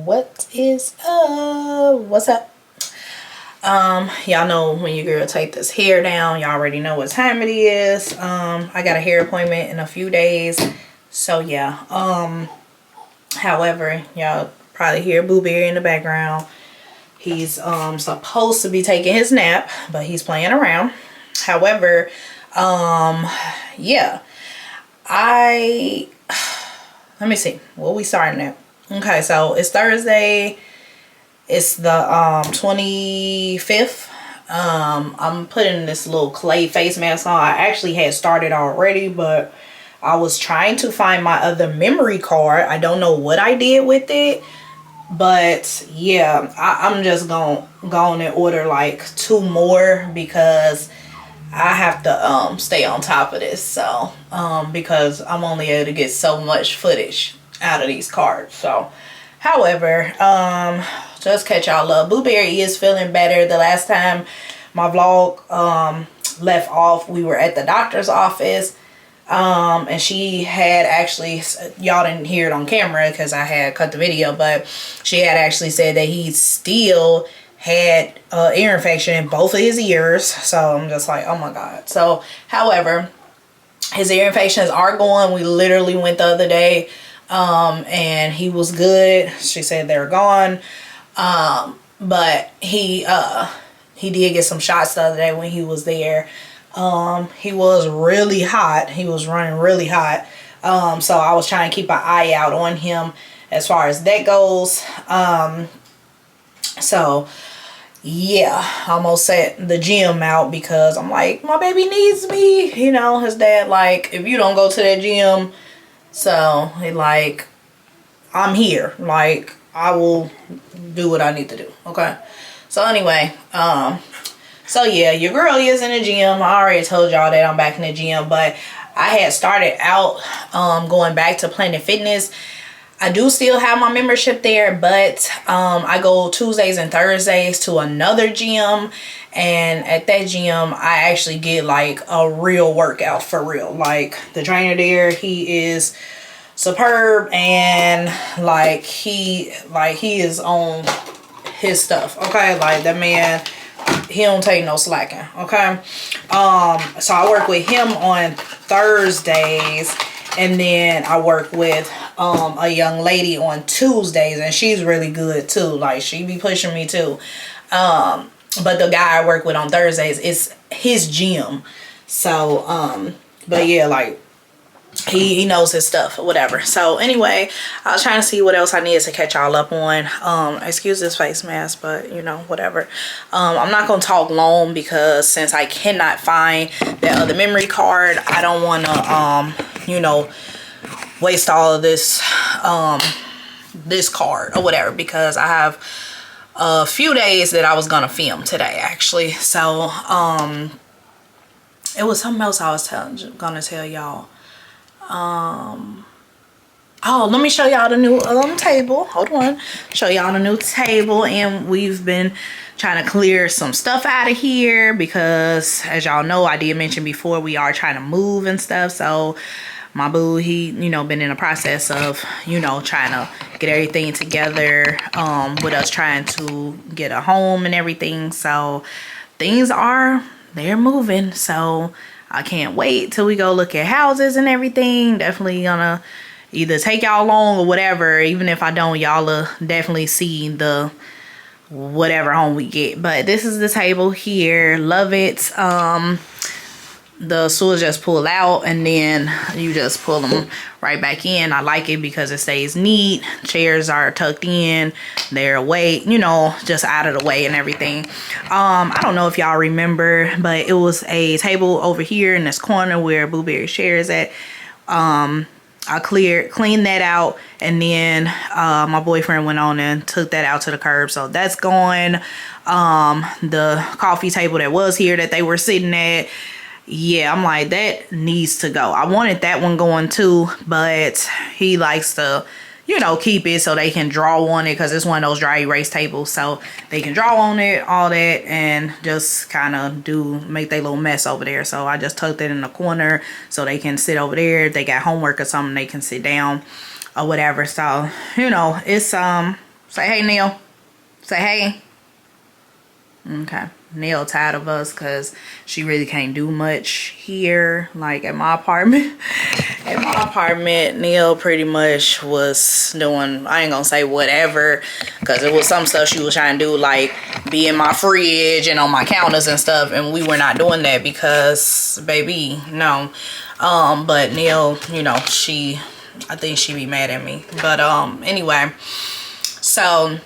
What is up? What's up? Y'all know when your girl take this hair down, y'all already know what time it is. I got a hair appointment in a few days, so yeah. However, y'all probably hear Boo Berry in the background. He's supposed to be taking his nap, but he's playing around. However, yeah, let me see what we starting at. Okay, so it's Thursday. It's the 25th. I'm putting this little clay face mask on. I actually had started already, but I was trying to find my other memory card. I don't know what I did with it, but yeah, I'm just gonna go and order like 2 more because I have to stay on top of this. So because I'm only able to get so much footage out of these cards. So however, just catch y'all up. Boo Berry is feeling better. The last time my vlog left off, we were at the doctor's office. And she had actually, y'all didn't hear it on camera because I had cut the video, but she had actually said that he still had ear infection in both of his ears. So I'm just like, oh my God. So however, his ear infections are going. We literally went the other day and he was good. She said they're gone. But he did get some shots the other day when he was there. He was really hot. He was running really hot. So I was trying to keep an eye out on him as far as that goes. So yeah, I almost set the gym out because I'm like, my baby needs me. You know, his dad like, if you don't go to that gym, so he like, I'm here. Like, I will do what I need to do. Okay. So anyway, so yeah, your girl is in the gym. I already told y'all that I'm back in the gym, but I had started out going back to Planet Fitness. I do still have my membership there, but I go Tuesdays and Thursdays to another gym, and at that gym I actually get like a real workout for real. Like the trainer there, he is superb, and like he is on his stuff. Okay, like that man, he don't take no slacking. Okay, so I work with him on Thursdays, and then I work with a young lady on Tuesdays, and she's really good too. Like she be pushing me too. But the guy I work with on Thursdays is his gym. So but yeah, like he knows his stuff or whatever. So anyway, I was trying to see what else I needed to catch y'all up on. Excuse this face mask, but you know, whatever. I'm not gonna talk long because since I cannot find that other memory card, I don't want to you know, waste all of this this card or whatever, because I have a few days that I was gonna film today actually. So it was something else I was gonna tell y'all. Oh, let me show y'all the new table. Hold on. Show y'all the new table. And we've been trying to clear some stuff out of here because, as y'all know, I did mention before, we are trying to move and stuff. So my boo, he, you know, been in the process of, you know, trying to get everything together with us trying to get a home and everything. So things they're moving. So I can't wait till we go look at houses and everything. Definitely gonna either take y'all along or whatever. Even if I don't, y'all will definitely see the whatever home we get. But this is the table here. Love it. The stools just pull out and then you just pull them right back in. I like it because it stays neat. Chairs are tucked in. They're away, you know, just out of the way and everything. I don't know if y'all remember, but it was a table over here in this corner where Boo Berry's chair is at. I cleaned that out, and then my boyfriend went on and took that out to the curb, so that's gone. The coffee table that was here that they were sitting at, yeah, I'm like, that needs to go. I wanted that one going too, but he likes to, you know, keep it so they can draw on it because it's one of those dry erase tables, so they can draw on it, all that, and just kind of make their little mess over there. So I just tucked it in the corner so they can sit over there. If they got homework or something, they can sit down or whatever. So, you know, it's Say hey, Neil. Say hey. Okay. Neil tired of us because she really can't do much here, like at my apartment. At my apartment, Neil pretty much was doing, I ain't gonna say whatever, because it was some stuff she was trying to do, like be in my fridge and on my counters and stuff, and we were not doing that because, baby, no. But Neil, you know, I think she be mad at me. But anyway, so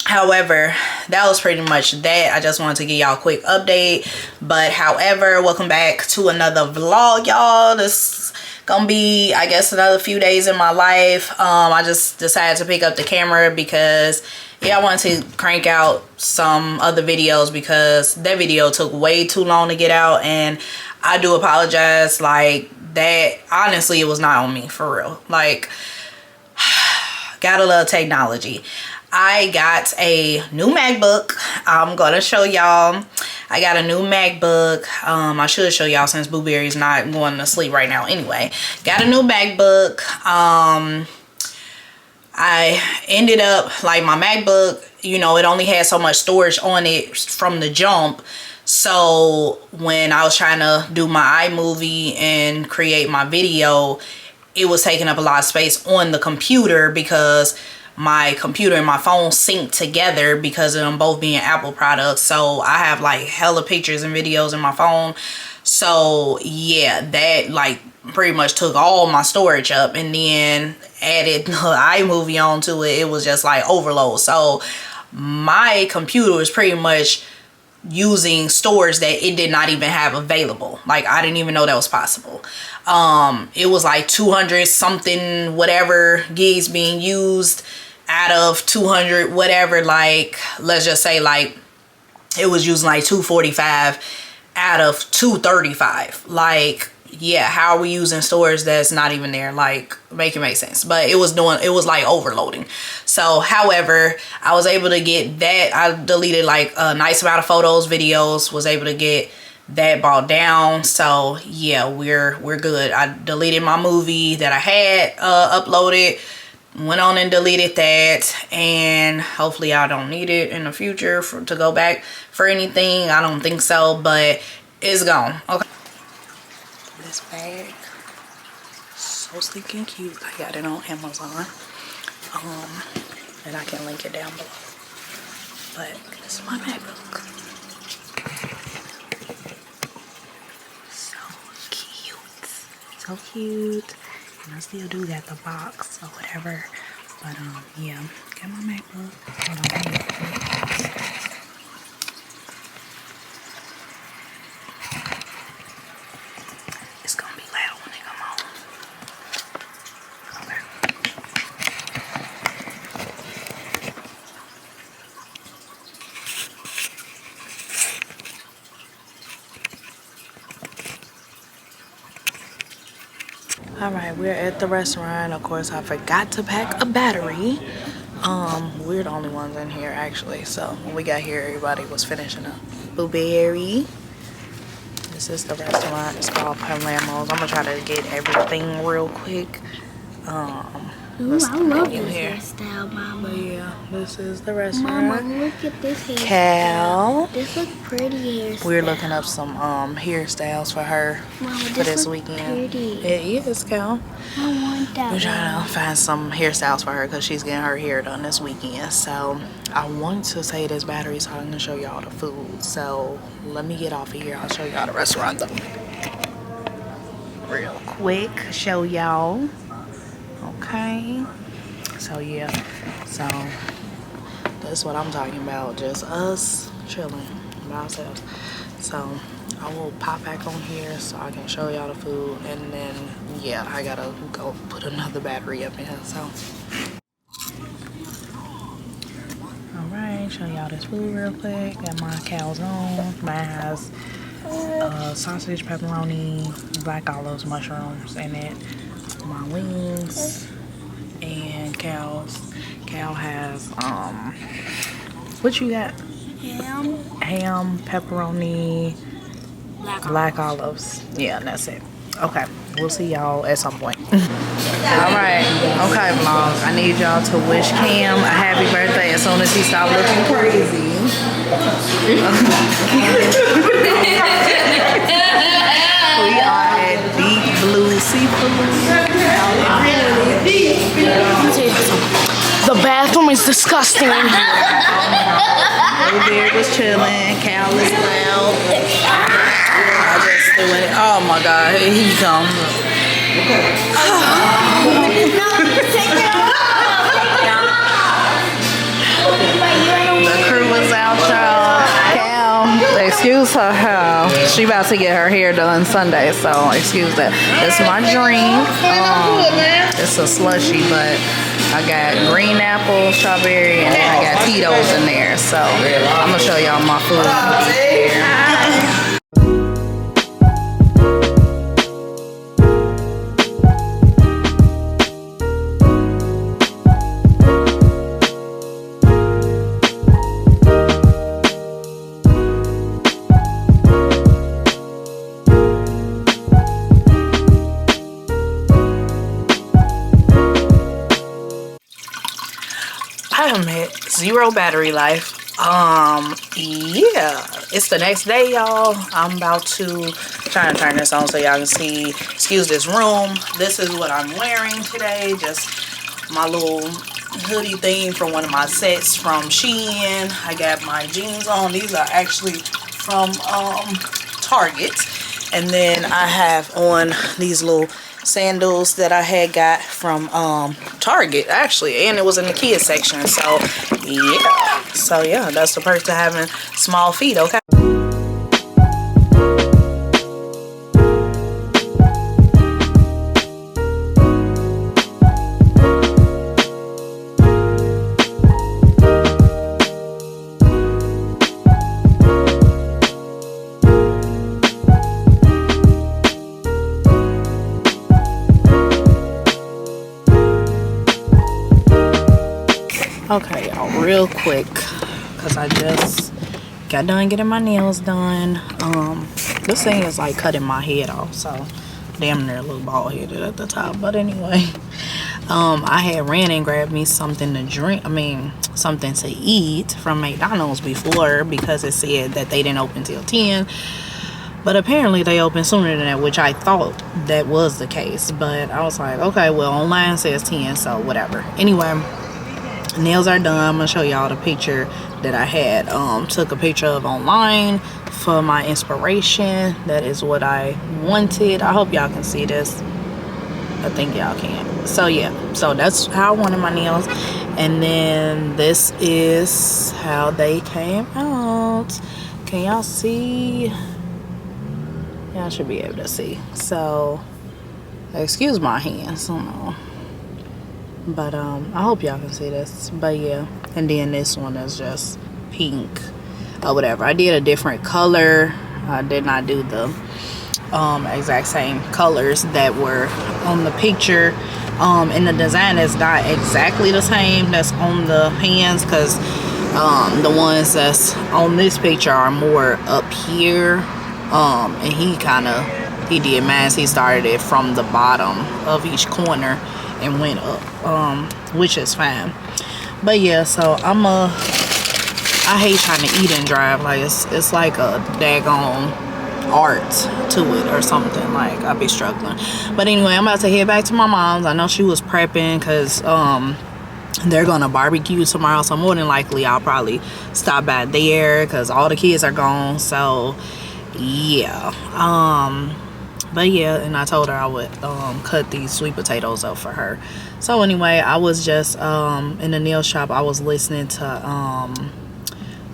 however, that was pretty much that. I just wanted to give y'all a quick update. But however, welcome back to another vlog, y'all. This gonna be, I guess, another few days in my life. I just decided to pick up the camera because yeah, I wanted to crank out some other videos because that video took way too long to get out, and I do apologize. Like, that, honestly, it was not on me, for real. Like, gotta love technology. I got a new MacBook. I'm gonna show y'all. I got a new MacBook. I should show y'all since Blueberry's not going to sleep right now. Anyway, got a new MacBook. I ended up, like, my MacBook, you know, it only had so much storage on it from the jump. So when I was trying to do my iMovie and create my video, it was taking up a lot of space on the computer because my computer and my phone sync together because of them both being Apple products. So I have like hella pictures and videos in my phone. So yeah, that like pretty much took all my storage up, and then added the iMovie onto it. It was just like overload. So my computer was pretty much using storage that it did not even have available. Like, I didn't even know that was possible. It was like 200 something whatever gigs being used out of 200 whatever. Like, let's just say like it was using like 245 out of 235. Like, yeah, how are we using storage that's not even there? Like, make it make sense. But it was like overloading. So however, I was able to get that. I deleted like a nice amount of photos, videos, was able to get that brought down. So yeah, we're good. I deleted my movie that I had uploaded, went on and deleted that, and hopefully I don't need it in the future to go back for anything. I don't think so, but it's gone. Okay, this bag, so sleek and cute. I got it on Amazon, and I can link it down below. But this is my MacBook. So cute. And I still do got the box or whatever. But yeah, got my MacBook. Hold on. It's gonna be loud when they come on. Okay. All right, we're at the restaurant. Of course, I forgot to pack a battery. We're the only ones in here actually. So when we got here, everybody was finishing up. Blueberry. This is the restaurant. It's called Palermo's. I'm gonna try to get everything real quick. Ooh, I love this hairstyle, Mama. But yeah, this is the restaurant. Mama, look at this hairstyle. Cal. This looks pretty hairstyle. We're looking up some hairstyles for her. Mama, for this weekend. Pretty. It is, Cal. I want that. We're trying to find some hairstyles for her because she's getting her hair done this weekend. So I want to save this battery so I can show y'all the food. So let me get off of here. I'll show y'all the restaurant though. Real quick, show y'all. Okay. So yeah. So that's what I'm talking about. Just us chilling by ourselves. So I will pop back on here so I can show y'all the food, and then yeah, I gotta go put another battery up in here. So alright, show y'all this food real quick. Got my calzone. Mine has sausage, pepperoni, black olives, mushrooms in it. My wings, and Cal has what you got? Ham, pepperoni, black olives. Yeah, and that's it. Okay, we'll see y'all at some point. Alright, okay vlog. I need y'all to wish Cam a happy birthday as soon as he stops looking crazy. We are at Deep Blue Seafood. The bathroom is disgusting. Beard was chilling, Cal is loud. I just doing it. Oh my god, here he comes. The crew was out, y'all. Cal, excuse her hair. She about to get her hair done Sunday, so excuse that. That's my drink. It's a slushy, but I got green apple, strawberry, and then I got Tito's in there. So I'm gonna show y'all my food here. I am at 0 battery life. Yeah, it's the next day, y'all. I'm about to try to turn this on so y'all can see. Excuse this room. This is what I'm wearing today. Just my little hoodie thing from one of my sets from Shein. I got my jeans on. These are actually from Target. And then I have on these little sandals that I had got from Target actually, and it was in the kids section. So yeah, that's the perk to having small feet. Okay. Okay, y'all, real quick, because I just got done getting my nails done. This thing is like cutting my head off, so damn near a little bald headed at the top. But anyway, I had ran and grabbed me something to drink, something to eat from McDonald's before, because it said that they didn't open till 10. But apparently they open sooner than that, which I thought that was the case. But I was like, okay, well, online says 10, so whatever. Anyway, nails are done. I'm gonna show y'all the picture that I had took a picture of online for my inspiration. That is what I wanted. I hope y'all can see this. I think y'all can. So yeah, so that's how I wanted my nails. And then this is how they came out. Can y'all see? Y'all should be able to see. So excuse my hands, I don't know. But I hope y'all can see this. But yeah, and then this one is just pink or whatever. I did a different color. I did not do the exact same colors that were on the picture. And the design is not exactly the same that's on the hands, because the ones that's on this picture are more up here. And he did mine. He started it from the bottom of each corner and went up, which is fine. But yeah, so I hate trying to eat and drive. Like it's like a daggone art to it or something. Like I be struggling. But anyway, I'm about to head back to my mom's. I know she was prepping because they're gonna barbecue tomorrow, so more than likely I'll probably stop by there because all the kids are gone. So yeah, but yeah, and I told her I would cut these sweet potatoes up for her. So anyway, I was just in the nail shop. I was listening to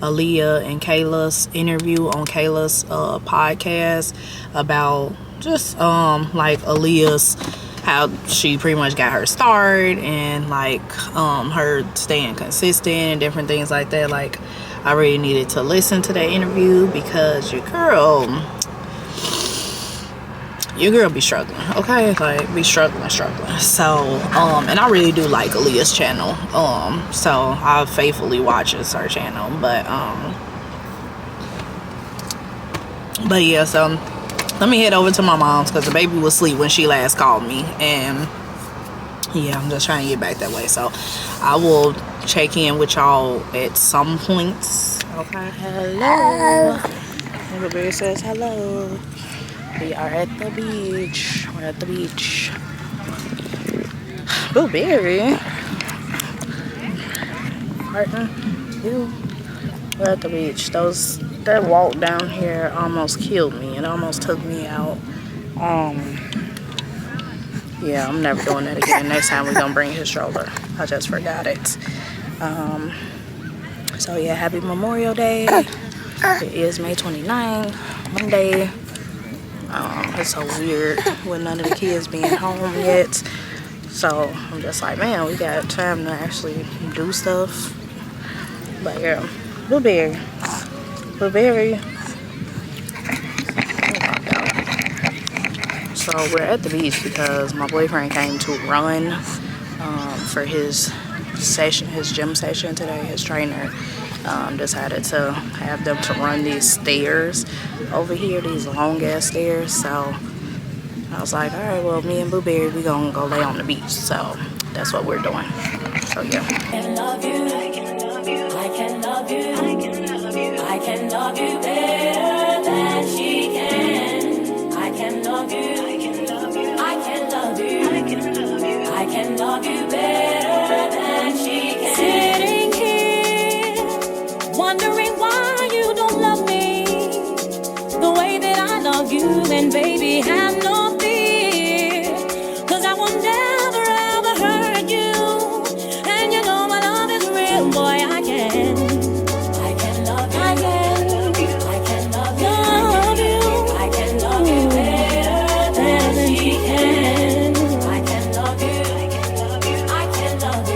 Aaliyah and Kayla's interview on Kayla's podcast about just like Aaliyah's, how she pretty much got her start, and like her staying consistent and different things like that. Like I really needed to listen to that interview because your girl be struggling, okay? Like be struggling. So and I really do like Aaliyah's channel, so I faithfully watches her channel. But yeah, so let me head over to my mom's because the baby was asleep when she last called me, and yeah, I'm just trying to get back that way. So I will check in with y'all at some points. Okay. Hello. Little bear says hello. We are at the beach. We're at the beach. Blueberry. Partner. You. We're at the beach. That walk down here almost killed me. It almost took me out. Yeah, I'm never doing that again. Next time we're gonna bring his stroller. I just forgot it. So yeah, happy Memorial Day. It is May 29th, Monday. It's so weird with none of the kids being home yet. So I'm just like, man, we got time to actually do stuff. But yeah, Blueberry. So we're at the beach because my boyfriend came to run for his session, his gym session today. His trainer decided to have them to run these stairs over here, these long ass stairs. So I was like, all right, well, me and Blueberry, we gonna go lay on the beach. So that's what we're doing. So yeah. I can love you. I can love you. I can love you. I can love you. I can love you better than she can. I can love you. I can love you. I can love you. I can love you. I can love you better than she can. Sitting here, wondering why you don't love me the way that I love you. And baby, have no fear, 'cause I will never ever hurt you. And you know my love is real, boy. I can love you. I can love you. I can love you better than she can. I can love you. I can love you. I can love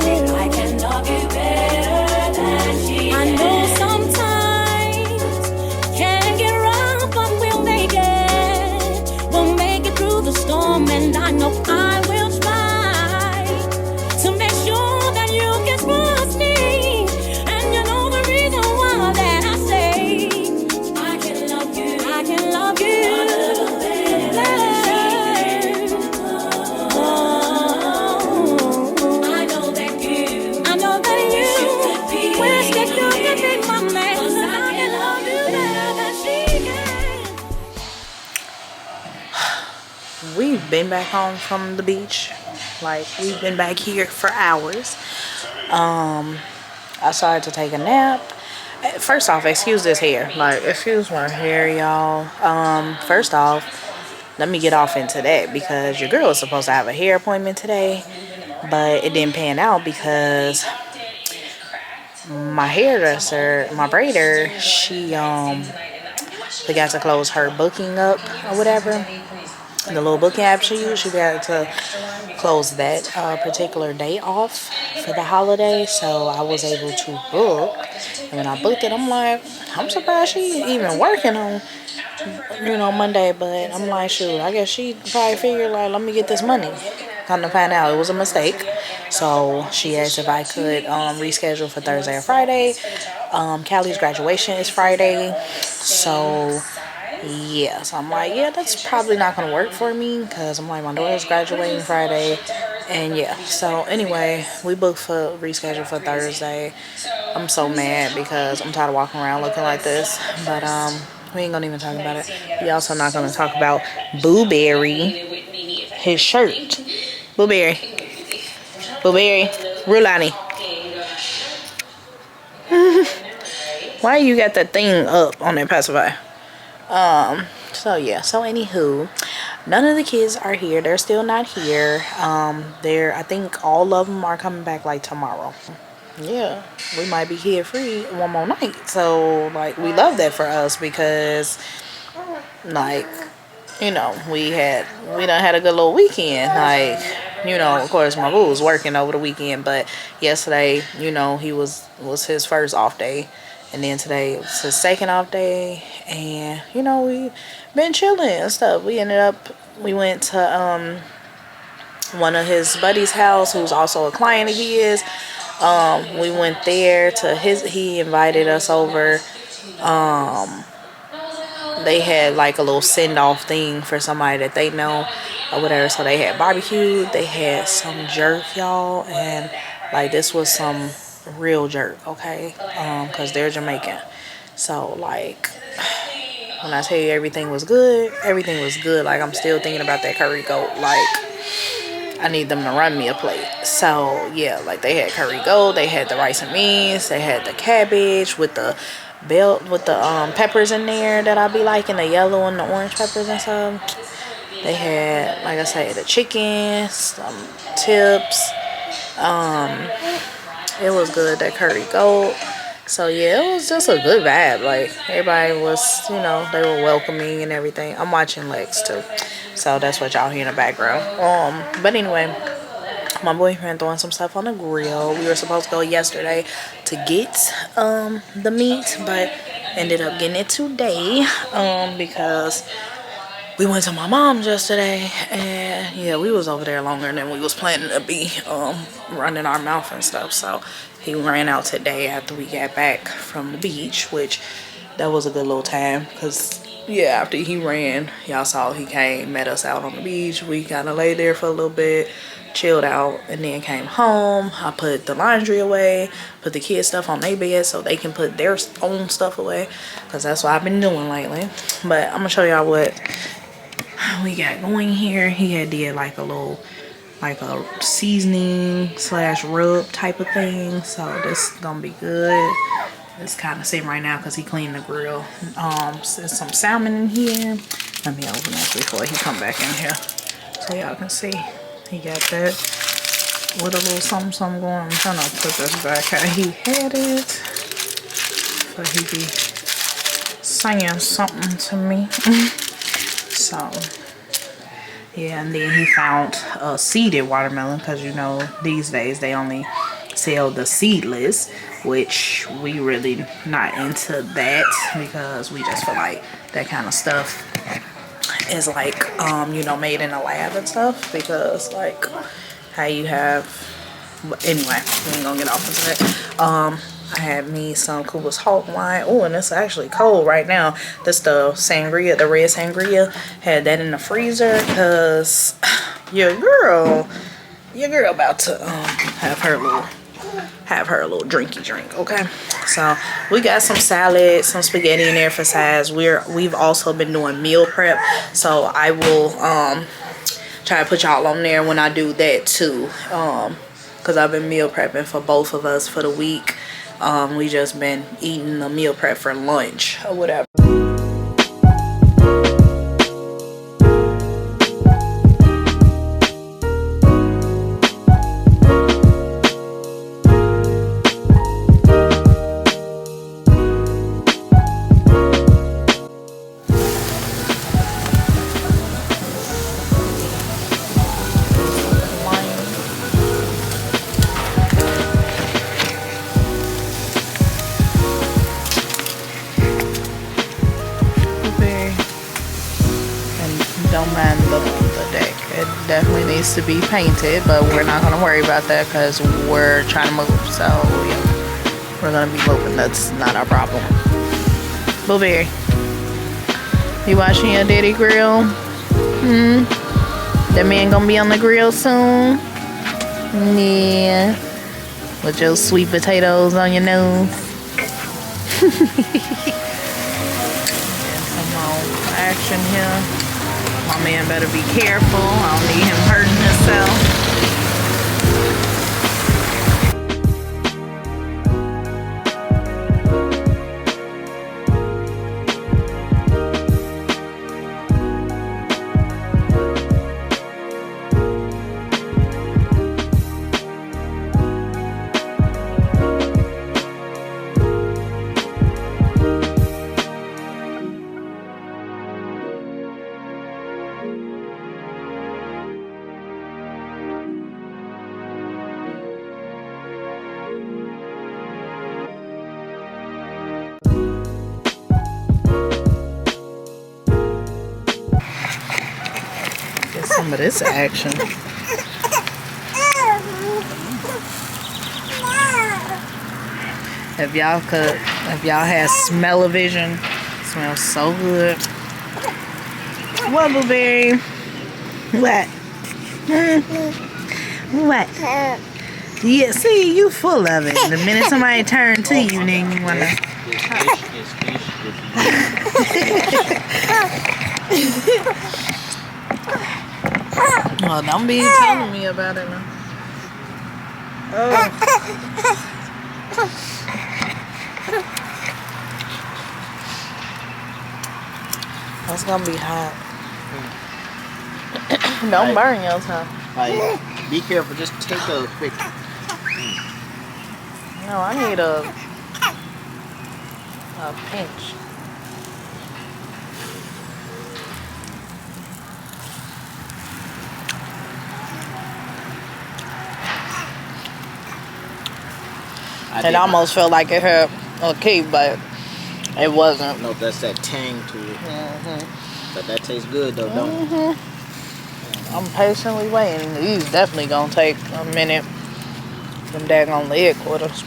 you. I can love you better than she can. I know sometimes can get rough, but we'll make it. We'll make it through the storm, and I know I will try to make sure that you can trust me. And you know the reason why that I say I can love you. I can love you. I know that you wish that you could be my man. 'Cause I can love you better than she can. We've been back home from the beach. Like, we've been back here for hours. I started to take a nap. First off, excuse this hair. Like, excuse my hair, y'all. First off, let me get off into that because your girl was supposed to have a hair appointment today, but it didn't pan out because my hairdresser, my braider, she forgot to close her booking up or whatever. The little booking app she used, she got to close that particular day off for the holiday, so I was able to book. And when I booked it, I'm like, I'm surprised she even working on, Monday. But I'm like, shoot, I guess she probably figured, like, let me get this money. Come to find out, it was a mistake. So she asked if I could reschedule for Thursday or Friday. Callie's graduation is Friday, so yeah, so I'm like, yeah, that's probably not gonna work for me because I'm like, my daughter's graduating Friday, and yeah. So anyway, we booked for reschedule for Thursday. I'm so mad because I'm tired of walking around looking like this, but we ain't gonna even talk about it. We also not gonna talk about Blueberry, his shirt. Blueberry, Rulani. Why you got that thing up on that pacifier? So yeah, so anywho, none of the kids are here. They're still not here. I think all of them are coming back like tomorrow. Yeah, we might be kid free one more night. So like, we love that for us because like, we done had a good little weekend. Like, of course my boo was working over the weekend, but yesterday, he was his first off day. And then today was his second off day, and we been chilling and stuff. We went to one of his buddy's house, who's also a client of his. We went there to he invited us over. they had like a little send-off thing for somebody that they know or whatever. So they had barbecue, they had some jerk, y'all, and like this was some real jerk, okay? Because they're Jamaican. So like when I tell you everything was good, everything was good. Like I'm still thinking about that curry goat. Like I need them to run me a plate. So yeah, like they had curry goat, they had the rice and beans, they had the cabbage with the peppers in there that I be liking, the yellow and the orange peppers and stuff. They had, like I say, the chicken, some tips. It was good, that curry goat. So yeah, it was just a good vibe. Like everybody was, you know, they were welcoming and everything. I'm watching Lex too, so that's what y'all hear in the background. But anyway, my boyfriend throwing some stuff on the grill. We were supposed to go yesterday to get the meat, but ended up getting it today because we went to my mom's yesterday, and yeah, we was over there longer than we was planning to be, running our mouth and stuff. So he ran out today after we got back from the beach, which that was a good little time because yeah, after he ran, y'all saw he came, met us out on the beach. We kind of laid there for a little bit, chilled out, and then came home. I put the laundry away, put the kids stuff on their bed so they can put their own stuff away, because that's what I've been doing lately. But I'm gonna show y'all what we got going here. He had did like a little, like a seasoning / rub type of thing, so this is gonna be good. It's kind of sitting right now because he cleaned the grill. There's some salmon in here. Let me open this before he come back in here so y'all can see. He got that with a little something going. I'm trying to put this back how he had it, so he be saying something to me. So yeah, and then he found a seeded watermelon, because you know these days they only sell the seedless, which we really not into that, because we just feel like that kind of stuff is like you know, made in a lab and stuff, because like how you have, anyway, we ain't gonna get off into that. I had me some Cuba's Hawk wine. Oh, and it's actually cold right now. This the sangria, the red sangria. Had that in the freezer because your girl about to have her a little drinky drink. Okay, so we got some salad, some spaghetti in there for size. We've also been doing meal prep, so I will try to put y'all on there when I do that too, because I've been meal prepping for both of us for the week. We just been eating the meal prep for lunch or whatever. Don't mind the deck. It definitely needs to be painted, but we're not going to worry about that because we're trying to move. So yeah, we're going to be moving. That's not our problem. Blueberry, you watching your daddy grill? That man going to be on the grill soon? Yeah. With your sweet potatoes on your nose. And some more action here. My man better be careful. I don't need him hurting himself. Some of this action. If y'all had smell-o-vision, Smells so good. What, Blueberry? What? What? Yeah, see, you full of it. The minute somebody turn to you, then you wanna. Oh, don't be telling me about it now. Oh. That's gonna be hot. Don't burn your tongue. Like, be careful. Just take a quick. No, I need a pinch. It almost felt like it had a key, but it wasn't. No, that's that tang to it. But that tastes good though, don't it? I'm patiently waiting. These definitely gonna take a minute. Them daggone leg quarters.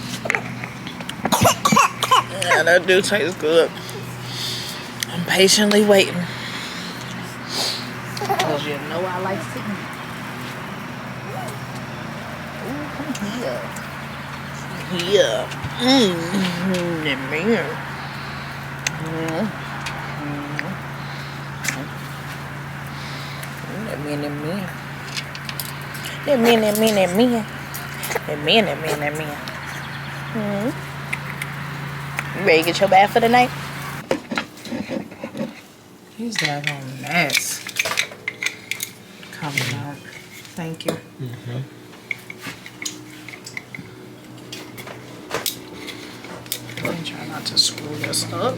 Yeah, that do taste good. I'm patiently waiting. Cause you know I like sitting. Yeah. Let me hear. You ready to get your bath for the night? He's daggone mess. Coming out. Thank you. I'm trying not to screw this up.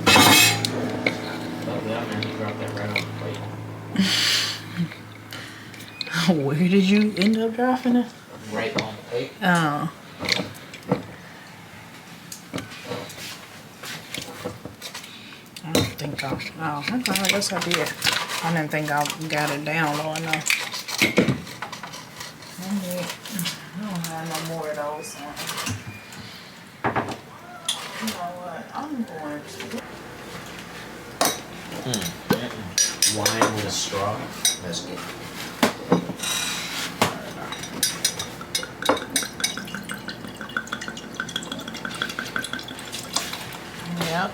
Where did you end up dropping it? Right on the plate. Oh. I don't think I. Oh, okay, I guess I did. I didn't think I got it down low enough. I don't have no more of those. You know what? I'm going to. Wine with a straw. That's good. Yep.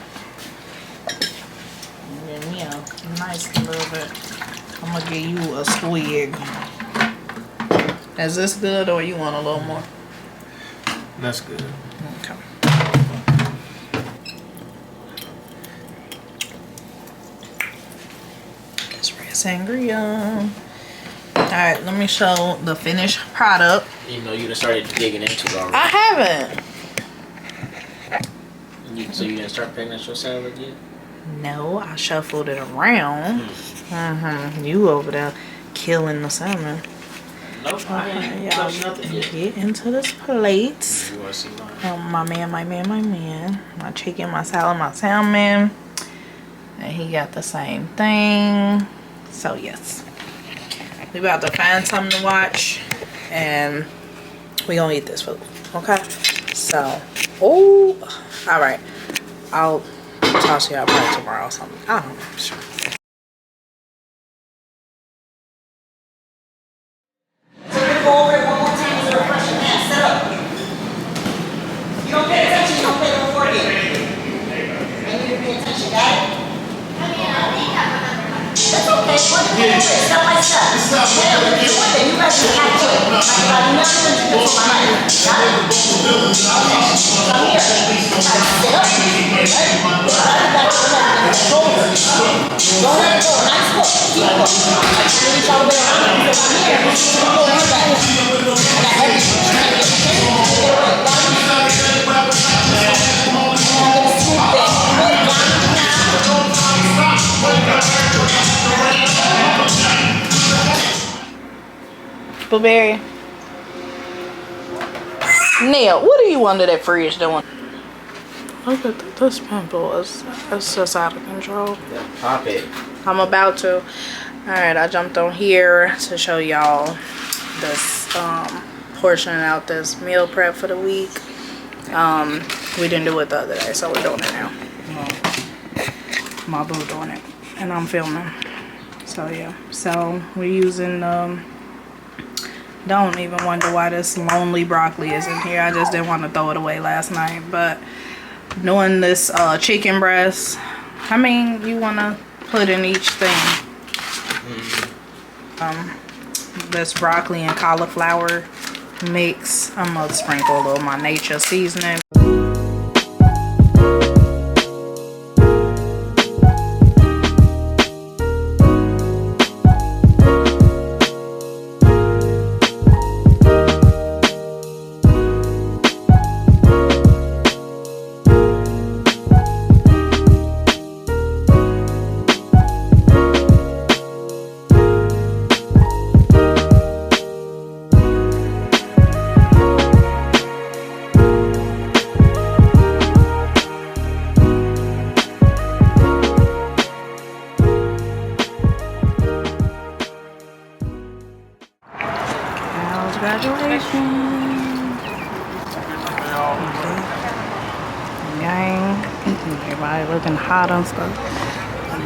And then, nice little bit. I'm gonna give you a swig. Is this good or you want a little more? That's good. Okay. It's red sangria. Alright, let me show the finished product. Even though you done started digging into it already. I haven't. So you didn't start picking at your salad yet? No, I shuffled it around. You over there killing the salmon. Nope, I ain't touched nothing yet. Get into this plate. You want to see mine? My man. My chicken, my salad, my salmon. And he got the same thing. So yes. We about to find something to watch. And we gonna eat this food. Okay? So, alright. I'll talk to y'all about tomorrow or something. I don't know. Sure. So we're gonna go over it one more time as a refresher. Now, set up. You don't pay attention, you don't play the board game. I need you to pay attention, got it? That's okay. We're going to do it step by step. Okay, let's do it then. You guys can catch it. I've never been to this for my life. Got it? Okay. Come here. Sit up. Shoulders. Don't let go. Nice hook. Keep hook. I can't reach all the way around because I'm here. Go one back. I got everything. Trying to get the thing. Get it right. Down. I'm going to swoop this. Good. Down. Blueberry. Neil, what are you under that fridge doing? Look at this pimple. It's just out of control. Yeah, pop it. I'm about to. Alright, I jumped on here to show y'all this portioning out this meal prep for the week. We didn't do it the other day, so we're doing it now. my boo doing it, and I'm filming. So yeah, so we're using don't even wonder why this lonely broccoli is in here. I just didn't want to throw it away last night, but doing this chicken breast, I mean, you want to put in each thing. This broccoli and cauliflower mix, I'm gonna sprinkle a little of my nature seasoning. Graduation. Gang. Everybody looking hot and stuff.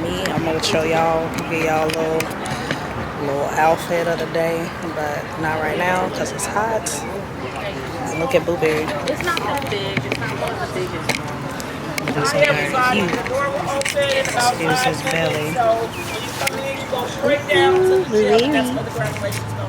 Me, I'm gonna show y'all, give y'all a little outfit of the day, but not right now because it's hot. And look at Blueberry. It's not that big. It's not one of the biggest ones. He's very cute. Excuse his belly. So when you come in, you go straight down to the gym. That's where the graduation's going.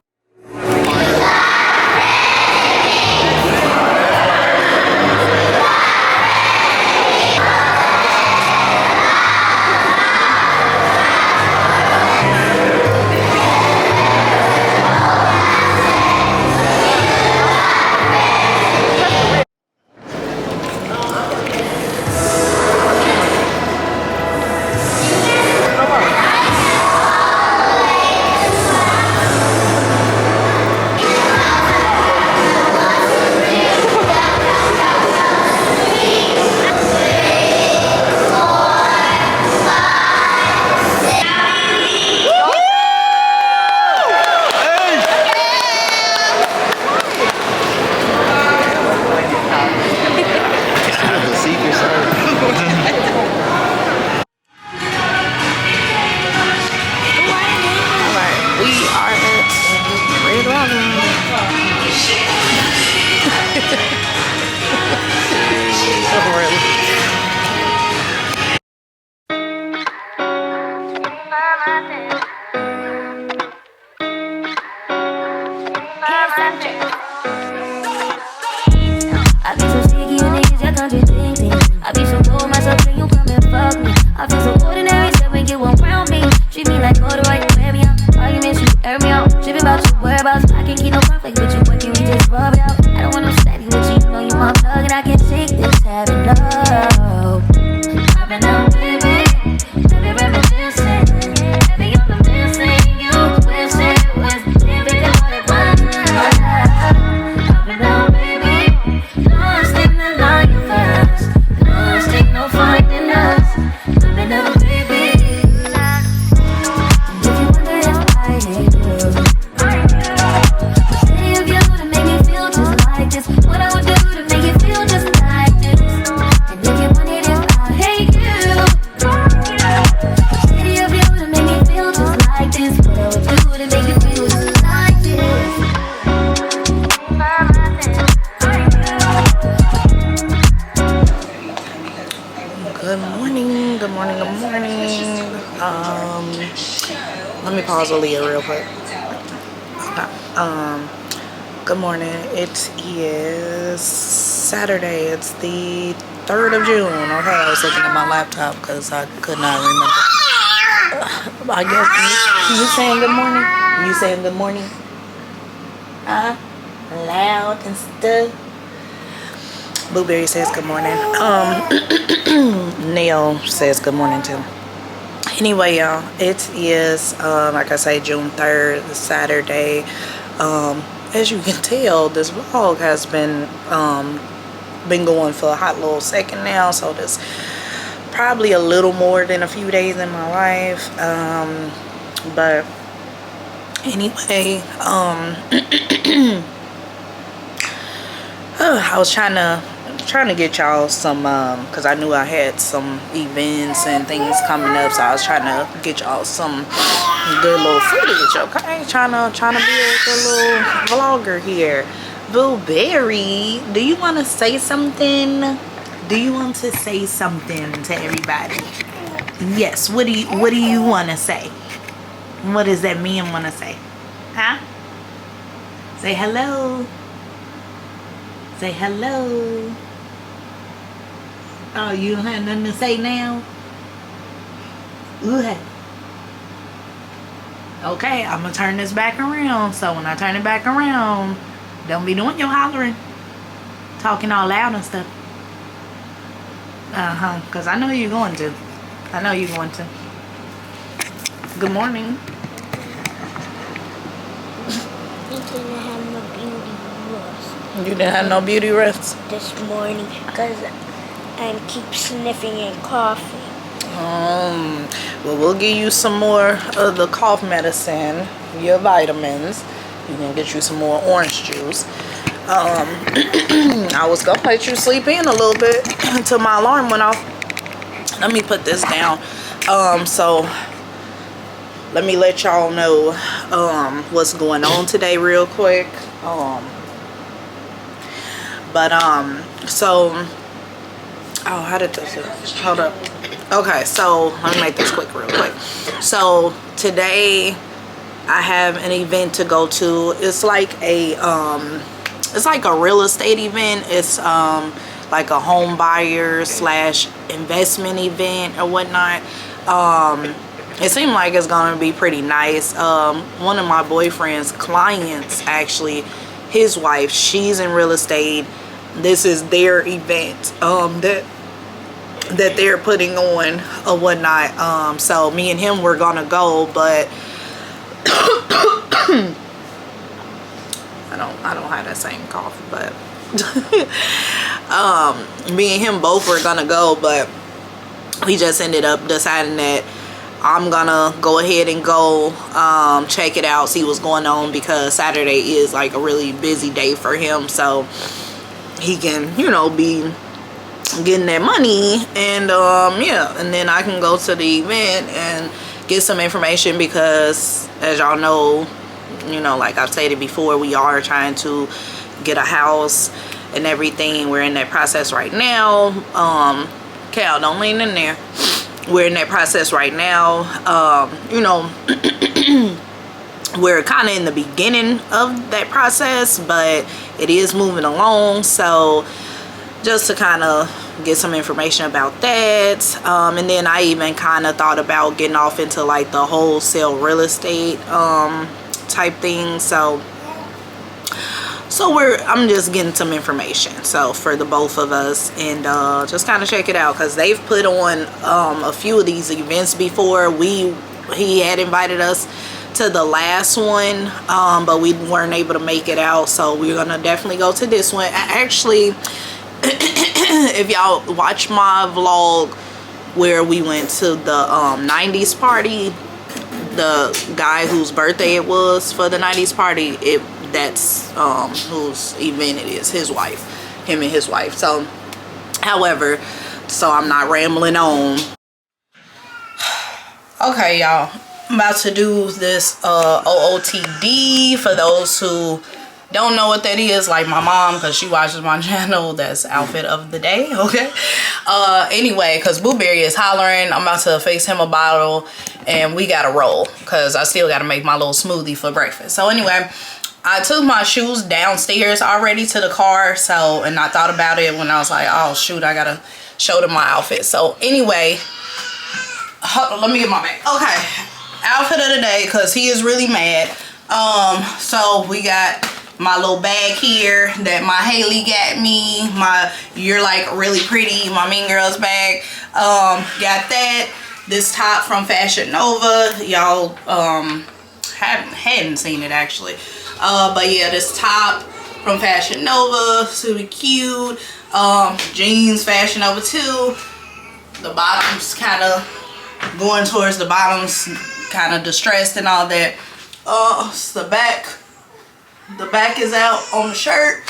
I be so sick, you niggas, y'all contradicting. I be so cold myself, then you come and fuck me. I feel so ordinary, so when you around me, treat me like corduroy, wear me out. Arguments, you air me out. Tripping about your whereabouts, I can't keep no conflict with you. What can we just rub it out? I don't want no steady with you, you know you my plug, and I can't take this having love. I've been out, baby, baby, reminiscing. Baby, on the missing, you wish it was living in what it was. I've been out, baby, lost in the line fast, lost in no finding us. I've been out, baby. And if you wonder if I hate you, what's any of you to make me feel just like this? What I would do to make you feel just like this? And if you wondered if I hate you, what's any of you to make me feel just like this? What I would do to make you feel just like this? Good morning, good morning, good morning. Let me pause Aaliyah real quick. Good morning. It is Saturday. It's the 3rd of June. Okay, I was looking at my laptop because I could not remember. I guess you saying good morning? You saying good morning? Loud and stuff. Blueberry says good morning. Neil says good morning too. Anyway, y'all, it is like I say, June 3rd, Saturday. As you can tell, this vlog has been going for a hot little second now, so this probably a little more than a few days in my life. But anyway, I was trying to trying to get y'all some because I knew I had some events and things coming up, so I was trying to get y'all some good little footage. Okay, trying to be a good little vlogger here. Blueberry, do you want to say something? Do you want to say something to everybody? Yes. What do you want to say? What does that man want to say? Huh? Say hello. Say hello. Oh, you don't have nothing to say now? Ooh. Okay, I'm gonna turn this back around. So when I turn it back around, don't be doing your hollering, talking all loud and stuff. Because I know you're going to. I know you're going to. Good morning. You didn't have no beauty rest this morning because I keep sniffing and coughing. Well, we'll give you some more of the cough medicine, your vitamins. You can get you some more orange juice. I was gonna let you sleep in a little bit until my alarm went off. Let me put this down. So let me let y'all know what's going on today real quick. How did this hold up? Okay, so let me make this quick real quick. So today I have an event to go to. It's like a real estate event. It's like a home buyer / investment event or whatnot. It seemed like it's gonna be pretty nice. One of my boyfriend's clients, actually, his wife, she's in real estate. This is their event that they're putting on or whatnot. So me and him were gonna go, but I don't have that same cough, but me and him both were gonna go, but we just ended up deciding that I'm gonna go ahead and go check it out, see what's going on, because Saturday is like a really busy day for him, so he can, you know, be getting that money, and yeah, and then I can go to the event and get some information, because as y'all know, you know, like I've stated before, we are trying to get a house and everything. We're in that process right now. Cal, don't lean in there. We're in that process right now. You know, we're kind of in the beginning of that process, but it is moving along. So just to kind of get some information about that, and then I even kind of thought about getting off into like the wholesale real estate type thing. So I'm just getting some information, so for the both of us, and just kind of check it out, because they've put on a few of these events before. He had invited us to the last one, but we weren't able to make it out, so we're gonna definitely go to this one. Actually, if y'all watch my vlog where we went to the 90s party, the guy whose birthday it was for the 90s party, that's whose event it is, him and his wife. So however, so I'm not rambling on. Okay, y'all, I'm about to do this OOTD. For those who don't know what that is, like my mom, because she watches my channel, that's outfit of the day. Okay, anyway, because Blueberry is hollering, I'm about to fix him a bottle and we gotta roll, because I still gotta make my little smoothie for breakfast. So anyway, I took my shoes downstairs already to the car, so, and I thought about it when I was like, oh shoot, I gotta show them my outfit. So anyway, let me get my bag. Okay, outfit of the day, because he is really mad. So we got my little bag here that my Haley got me, my You're Like Really Pretty, my Mean Girls bag. Got that. This top from Fashion Nova, y'all hadn't seen it actually, but yeah, this top from Fashion Nova, super cute. Jeans, Fashion Nova too. The bottoms kind of going towards the bottoms, kind of distressed and all that. The back is out on the shirt.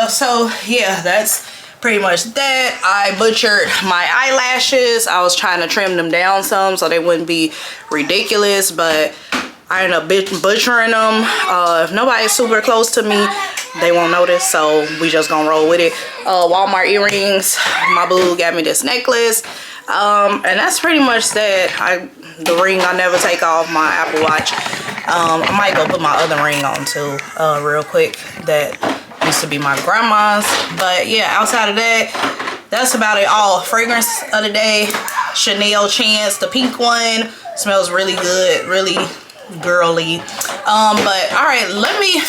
So yeah, that's pretty much that. I butchered my eyelashes. I was trying to trim them down some so they wouldn't be ridiculous, but I ended up butchering them. If nobody's super close to me, they won't notice, so we just gonna roll with it. Walmart earrings. My boo got me this necklace. And that's pretty much that. The ring I never take off, my Apple Watch. I might go put my other ring on too, real quick. That used to be my grandma's. But yeah, outside of that, that's about it all. Fragrance of the day, Chanel Chance, the pink one. Smells really good, really girly. But all right, let me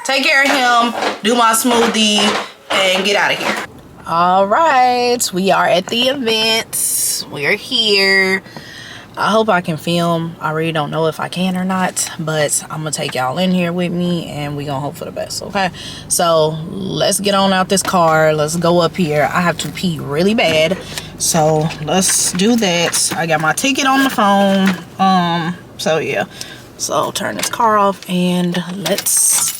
take care of him, do my smoothie, and get out of here. All right, we are at the event. We're here. I hope I can film. I really don't know if I can or not, but I'm gonna take y'all in here with me and we gonna hope for the best, okay? So let's get on out this car. Let's go up here. I have to pee really bad, so let's do that. I got my ticket on the phone. So yeah, so turn this car off and let's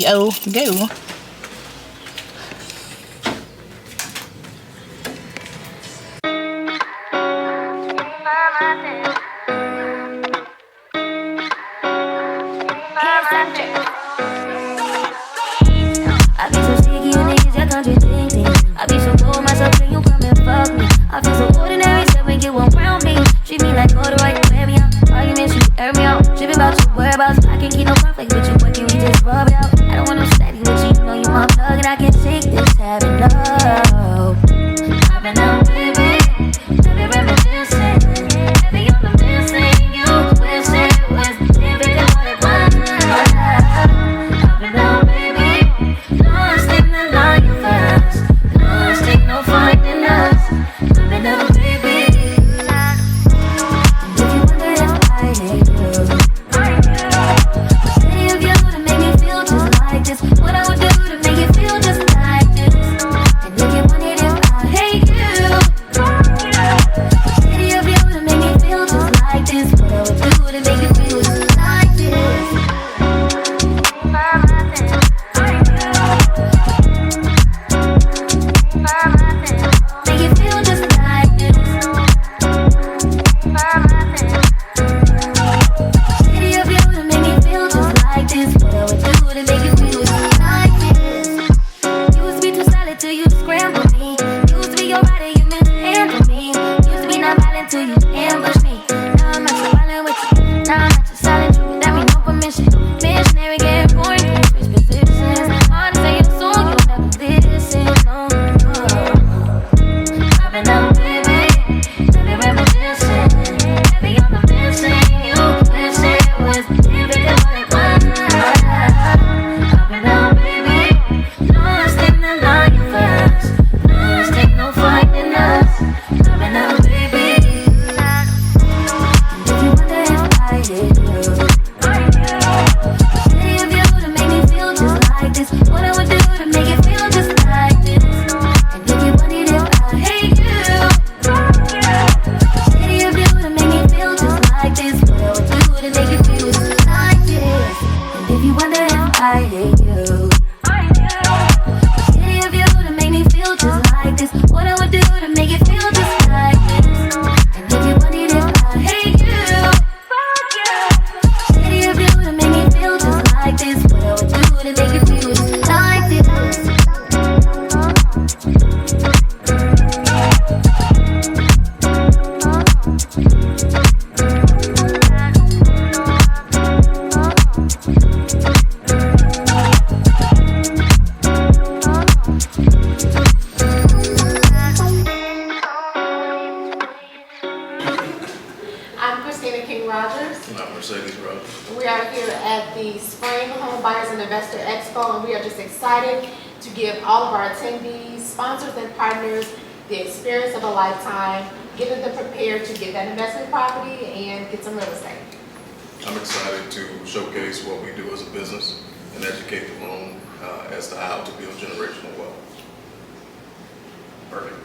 go. I be so sticky, you niggas, y'all contradicting. I be so cold myself when you come and fuck me. I feel so ordinary, so when you around me, treat me like corduroy, wear me out. Arguments, you air me out. Tripping about your whereabouts. I can't keep no conflict with you, but can we just rub it out? I don't want no steady with you, know you my plug, and I can't take this having love. I've been out, baby, baby, reminiscing. Baby, you're the missing, you wish it was different than what it was. I've been out, baby, lost in the line fast, lost in no finding us. I've been out, baby. And if you wonder if I hate you, city of you to make me feel just like this. What I would do to make you feel just like this. And if you wondered if I hate you, city of you to make me feel just like this. What I would do to make you feel just like this. Make you feel just like this. City of you to make me feel just like this. What I would do to make you feel just like this. You used to be too solid till you scramble me. You used to be your body, you mishandle me. You used to be not violent till you ambush me. Now I'm not so violent with you. Now I'm not so silent, you without me no permission. Missionary getting boring, switch positions. Hard to say your song, you'll never listen. No, no. I've been out, baby, baby, reminiscing. Baby, you're the missing, you wish it was different than what it was. I've been out, baby, lost in the line fast, lost in no finding us. I've been out, baby. And if you wonder if I hate you, city of you to make me feel just like this. What I would do to make you feel just like this. And if you wondered if I hate you, city of you to make me feel just like this. What I would do to make you feel just like this. And if you wonder if I hate you, city of you to make me feel just like this. What I would do to make you feel just like this. And if you wondered if I hate you, city of you to make me feel just like this. What I would do to make you feel just like this. I'm Christina King Rogers. Not Mercedes Rogers. We are here at the Spring Homebuyers and Investor Expo, and we are just excited to give all of our attendees, sponsors, and partners the experience of a lifetime, getting them prepared to get that investment property and get some real estate. I'm excited to showcase what we do as a business and educate the room as to how to build generational wealth. Perfect.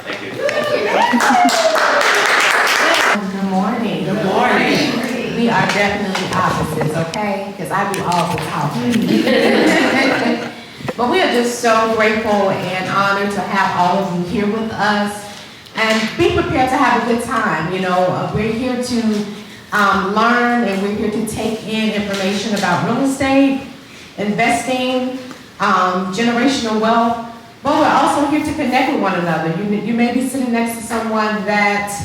Thank you. Good morning. Good morning. We are definitely opposites, okay? Because I do all the talking. But we are just so grateful and honored to have all of you here with us. And be prepared to have a good time. You know, we're here to learn, and we're here to take in information about real estate, investing, generational wealth. But we're also here to connect with one another. You may be sitting next to someone that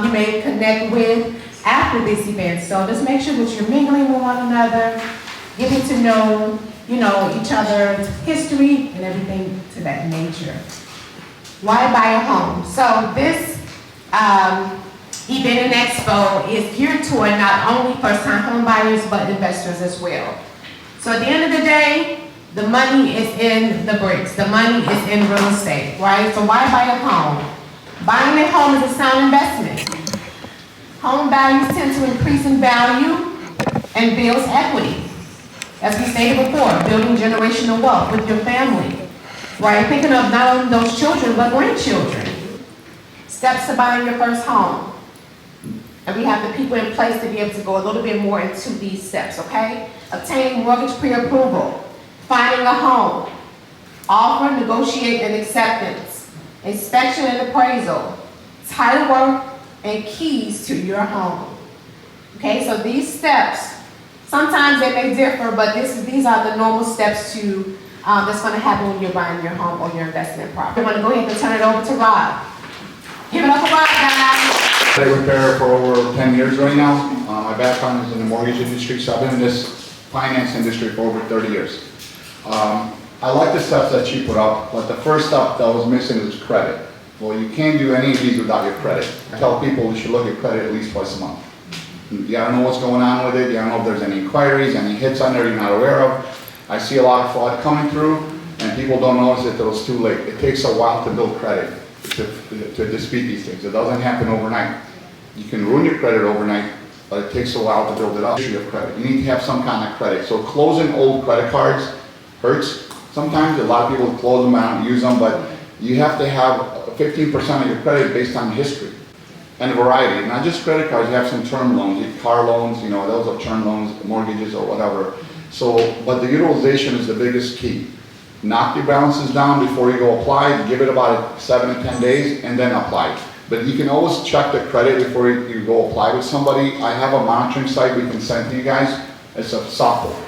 you may connect with after this event. So just make sure that you're mingling with one another, getting to know, you know, each other's history and everything to that nature. Why buy a home? So this event and expo is geared toward not only first-time home buyers, but investors as well. So at the end of the day, the money is in the bricks. The money is in real estate, right? So why buy a home? Buying a home is a sound investment. Home values tend to increase in value and builds equity. As we stated before, building generational wealth with your family, right? Thinking of not only those children, but grandchildren. Steps to buying your first home. And we have the people in place to be able to go a little bit more into these steps, okay? Obtaining mortgage pre-approval, finding a home, offer, negotiate, and acceptance, inspection and appraisal, title work, and keys to your home. Okay, so these steps, sometimes they may differ, but these are the normal steps to that's going to happen when you're buying your home or your investment property. I'm going to go ahead and turn it over to Rob. Give it up for Rob, guys. I repair for over 10 years right now. My background is in the mortgage industry, so I've been in this finance industry for over 30 years. I like the steps that she put up, but the first step that was missing is credit. Well, you can't do any of these without your credit. I tell people you should look at credit at least twice a month. You gotta know what's going on with it, you gotta know if there's any inquiries, any hits on there you're not aware of. I see a lot of fraud coming through, and people don't notice it till it's too late. It takes a while to build credit, to dispute these things. It doesn't happen overnight. You can ruin your credit overnight, but it takes a while to build it up. You have credit. You need to have some kind of credit. So closing old credit cards hurts. Sometimes a lot of people close them out and use them, but you have to have 15% of your credit based on history and a variety. Not just credit cards, you have some term loans, you have car loans, you know, those are term loans, mortgages or whatever. So, but the utilization is the biggest key. Knock your balances down before you go apply, give it about 7 to 10 days and then apply. But you can always check the credit before you go apply with somebody. I have a monitoring site we can send to you guys. It's a software.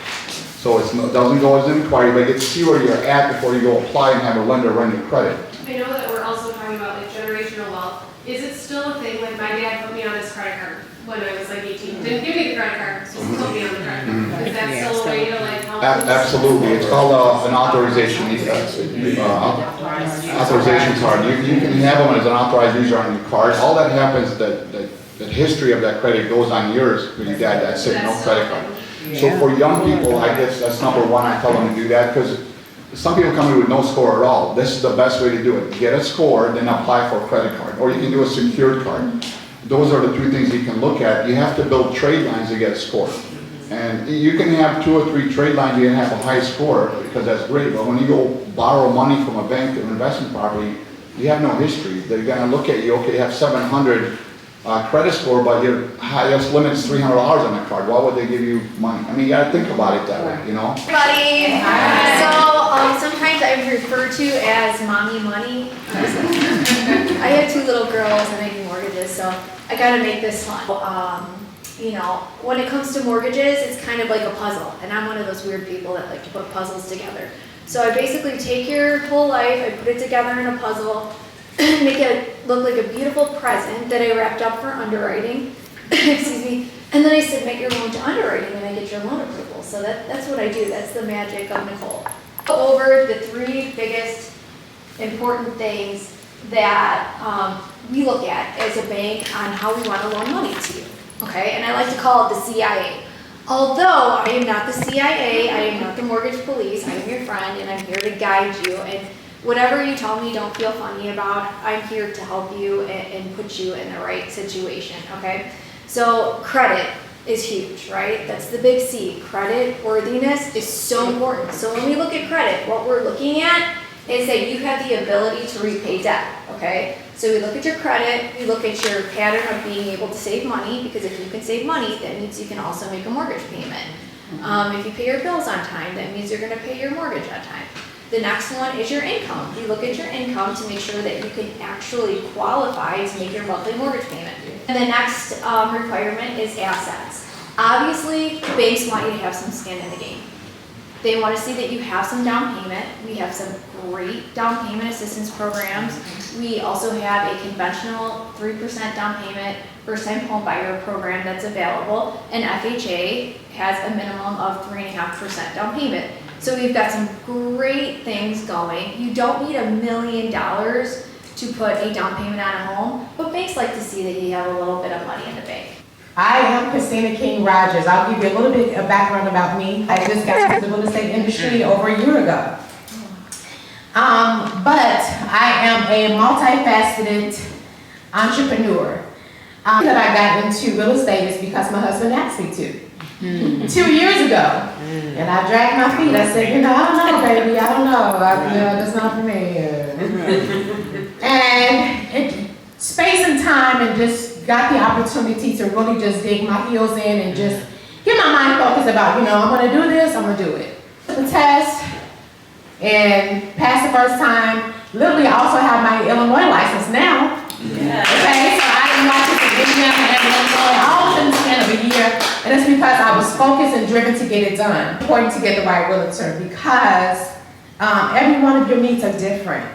So it doesn't go as an inquiry, but you get to see where you're at before you go apply and have a lender run your credit. I know that we're also talking about like generational wealth. Is it still a thing? Like my dad put me on his credit card when I was like 18. Didn't give me the credit card, just put me on the credit card. Is that still a way to like help? Absolutely. It's called an authorization. Authorization card. You can have them as an authorized user on your card. All that happens, the history of that credit goes on yours with your dad. That's it, no credit card. So for young people, I guess that's number one. I tell them to do that because some people come in with no score at all. This is the best way to do it. Get a score, then apply for a credit card. Or you can do a secured card. Those are the three things you can look at. You have to build trade lines to get a score. And you can have 2 or 3 trade lines, you can have a high score because that's great. But when you go borrow money from a bank or investment property, you have no history. They're going to look at you, okay, you have 700 credit score, but your highest limit is $300 on the card. Why would they give you money? I mean, you got to think about it that way, you know? Buddy. So sometimes I'm referred to as mommy money. I have 2 little girls and I do mortgages, so I got to make this fun. You know, when it comes to mortgages, it's kind of like a puzzle, and I'm one of those weird people that like to put puzzles together. So I basically take your whole life, I put it together in a puzzle, make it look like a beautiful present that I wrapped up for underwriting, excuse me, and then I submit your loan to underwriting and I get your loan approval. So that's what I do. That's the magic of Nicole. Go over the 3 biggest important things that we look at as a bank on how we want to loan money to you. Okay, and I like to call it the CIA. Although I am not the CIA, I am not the mortgage police, I am your friend and I'm here to guide you. And whatever you tell me, don't feel funny about, I'm here to help you and put you in the right situation, okay? So credit is huge, right? That's the big C. Credit worthiness is so important. So when we look at credit, what we're looking at is that you have the ability to repay debt, okay? So we look at your credit, we look at your pattern of being able to save money, because if you can save money, that means you can also make a mortgage payment. If you pay your bills on time, that means you're gonna pay your mortgage on time. The next one is your income. We look at your income to make sure that you can actually qualify to make your monthly mortgage payment. And the next requirement is assets. Obviously, banks want you to have some skin in the game. They want to see that you have some down payment. We have some great down payment assistance programs. We also have a conventional 3% down payment first-time home buyer program that's available, and FHA has a minimum of 3.5% down payment. So we've got some great things going. You don't need $1 million to put a down payment on a home, but banks like to see that you have a little bit of money in the bank. I am Christina King Rogers. I'll give you a little bit of background about me. I just got into the real estate industry over a year ago. But I am a multifaceted entrepreneur. That I got into real estate is because my husband asked me to. 2 years ago. And I dragged my feet. I said, I don't know, baby, I don't know. That's not for me. And space and time, and just got the opportunity to really just dig my heels in and just get my mind focused about, I'm gonna do this, I'm gonna do it. The test and passed the first time. Literally, I also have my Illinois license now. Yeah. Okay, so I didn't license in Indiana and Illinois all within the span of a year, and it's because I was focused and driven to get it done. Important to get the right realtor because every one of your needs are different,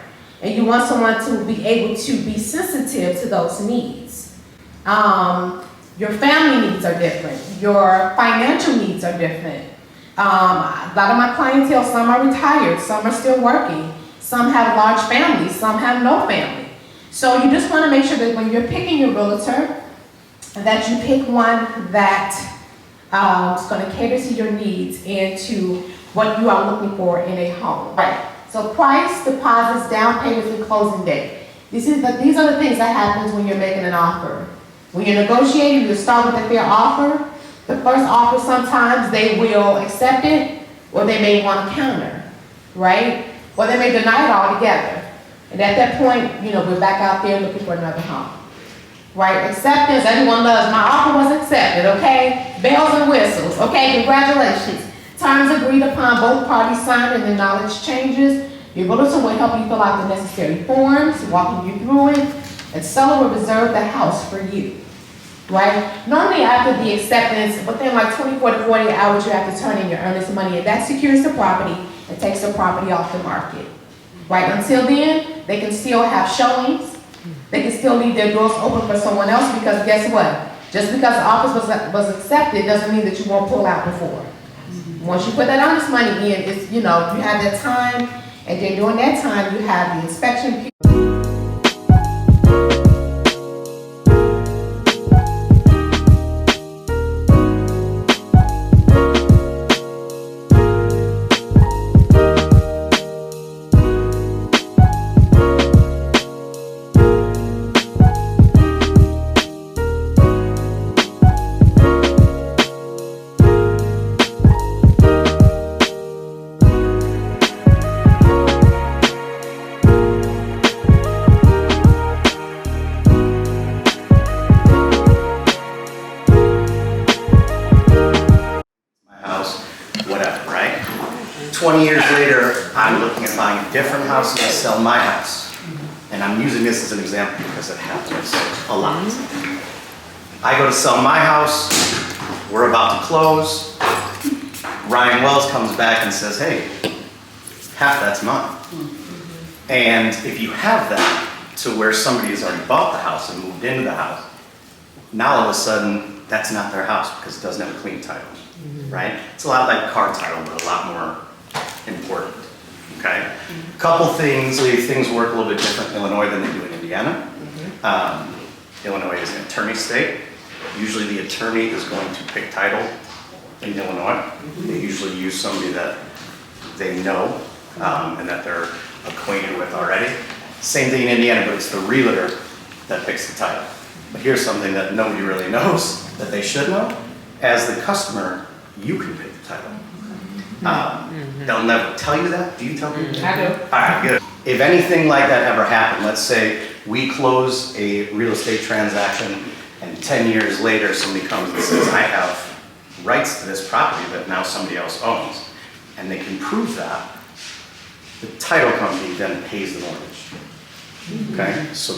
and you want someone to be able to be sensitive to those needs. Your family needs are different. Your financial needs are different. A lot of my clientele, some are retired, some are still working, some have large families, some have no family. So you just want to make sure that when you're picking your realtor, that you pick one that is going to cater to your needs and to what you are looking for in a home. Right. So price, deposits, down payments, and closing date. These are the things that happens when you're making an offer. When you're negotiating, you start with a fair offer. The first offer, sometimes they will accept it, or they may want to counter, right? Or they may deny it altogether. And at that point, we're back out there looking for another home, right? Acceptance, everyone loves, my offer was accepted, okay? Bells and whistles, okay? Congratulations. Terms agreed upon, both parties signed, and the knowledge changes. Your realtor will help you fill out the necessary forms, walking you through it, and seller will reserve the house for you, right? Normally after the acceptance, within like 24 to 48 hours, you have to turn in your earnest money, and that secures the property and takes the property off the market, right? Until then, they can still have showings. They can still leave their doors open for someone else because guess what? Just because the offer was accepted doesn't mean that you won't pull out before. Once you put that earnest money in, it's, you have that time, and then during that time, you have the inspection period. Whatever, right? 20 years later, I'm looking at buying a different house and I sell my house. And I'm using this as an example because it happens a lot. I go to sell my house, we're about to close. Ryan Wells comes back and says, hey, half that's mine. And if you have that to where somebody has already bought the house and moved into the house, now all of a sudden, that's not their house because it doesn't have a clean title. Right? It's a lot like car title, but a lot more important, okay? A couple things work a little bit different in Illinois than they do in Indiana. Illinois is an attorney state. Usually the attorney is going to pick title in Illinois. They usually use somebody that they know and that they're acquainted with already. Same thing in Indiana, but it's the realtor that picks the title. But here's something that nobody really knows that they should know. As the customer, you can pick the title. They'll never tell you that. Do you tell people that? I do. All right, good. If anything like that ever happened, let's say we close a real estate transaction and 10 years later somebody comes and says, I have rights to this property that now somebody else owns, and they can prove that, the title company then pays the mortgage. Okay, so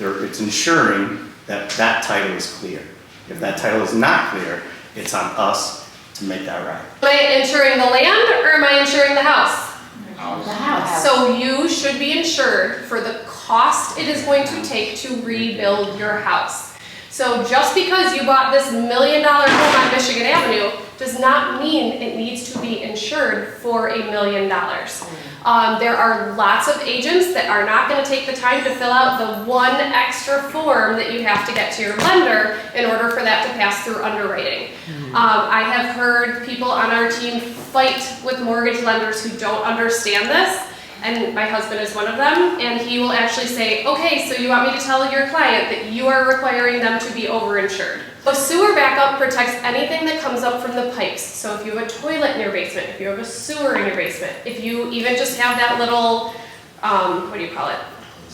it's ensuring that that title is clear. If that title is not clear, it's on us to make that right. Am I insuring the land or am I insuring the house? The house. So you should be insured for the cost it is going to take to rebuild your house. So just because you bought this $1 million home on Michigan Avenue does not mean it needs to be insured for $1 million. There are lots of agents that are not going to take the time to fill out the one extra form that you have to get to your lender in order for that to pass through underwriting. I have heard people on our team fight with mortgage lenders who don't understand this, and my husband is one of them, and he will actually say, okay, so you want me to tell your client that you are requiring them to be overinsured. A sewer backup protects anything that comes up from the pipes. So if you have a toilet in your basement, if you have a sewer in your basement, if you even just have that little, what do you call it?